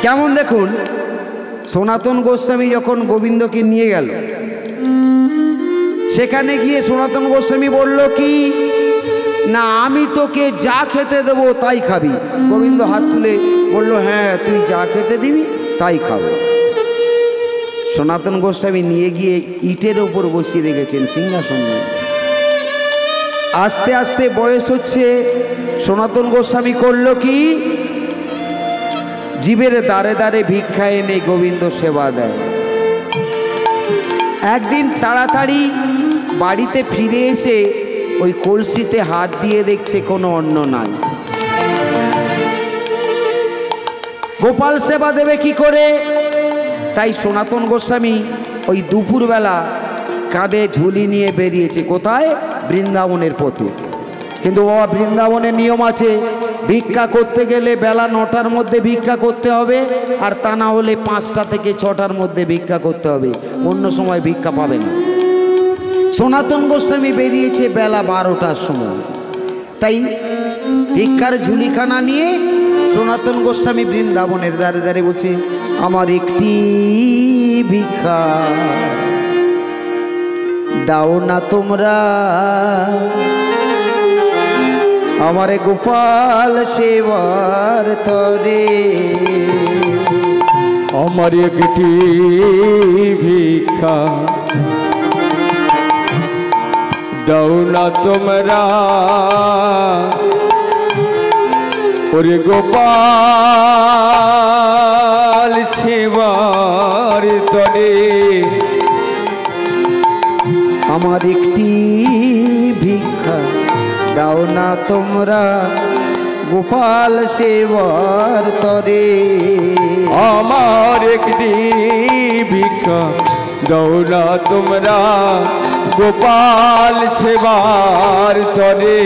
কেমন দেখুন, সনাতন গোস্বামী যখন গোবিন্দকে নিয়ে গেল, সেখানে গিয়ে সনাতন গোস্বামী বলল কি না, আমি তোকে যা খেতে দেবো তাই খাবি। গোবিন্দ হাত তুলে বলল, হ্যাঁ তুই যা খেতে দিবি তাই খাবো। সনাতন গোস্বামী নিয়ে গিয়ে ইটের ওপর বসিয়ে রেখেছেন সিংহাসনে। আস্তে আস্তে বয়স হচ্ছে, সনাতন গোস্বামী করলো কি, জীবের দ্বারে দ্বারে ভিক্ষা এনে গোবিন্দ সেবা দেয়। একদিন তাড়াতাড়ি বাড়িতে ফিরে এসে ওই কলসিতে হাত দিয়ে দেখছে কোনো অন্ন নাই। গোপাল সেবা দেবে কি করে? তাই সনাতন গোস্বামী ওই দুপুরবেলা কাঁধে ঝুলি নিয়ে বেরিয়েছে। কোথায়? বৃন্দাবনের পথে। কিন্তু বাবা, বৃন্দাবনের নিয়ম আছে, ভিক্ষা করতে গেলে বেলা 9টার মধ্যে ভিক্ষা করতে হবে, আর তা না হলে 5টা থেকে 6টার মধ্যে ভিক্ষা করতে হবে, অন্য সময় ভিক্ষা পাবে না। সনাতন গোস্বামী বেরিয়েছে বেলা 12টার সময়। তাই ভিক্ষার ঝুলিখানা নিয়ে সনাতন গোস্বামী বৃন্দাবনের দ্বারে দ্বারে বলছে, আমার একটি ভিক্ষা দাও না তোমরা, আমারে গোপাল সেবার তরে। আমার একটি ভিক্ষা দাও না তোমরা, ওরে গোপাল সেবার তরে। আমার একটি ভিক্ষা দাও না তোমরা, গোপাল সেবার তরে। আমার একটি ভিক্ষা দাও না তোমরা, গোপাল সেবার তরে।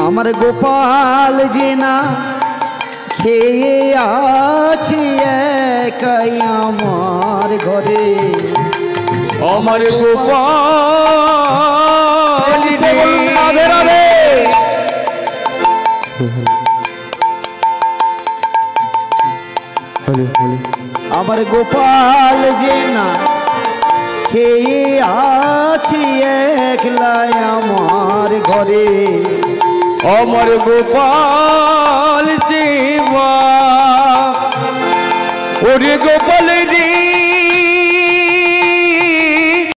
আমার গোপাল যে না খেয়ে আছে একাই আমার ঘরে। আমার গোপাল রাধে রাধে। আমার গোপাল যে না খেয়ে আছে একলাই আমার ঘরে। আমার গোপাল দেবা ওরে গো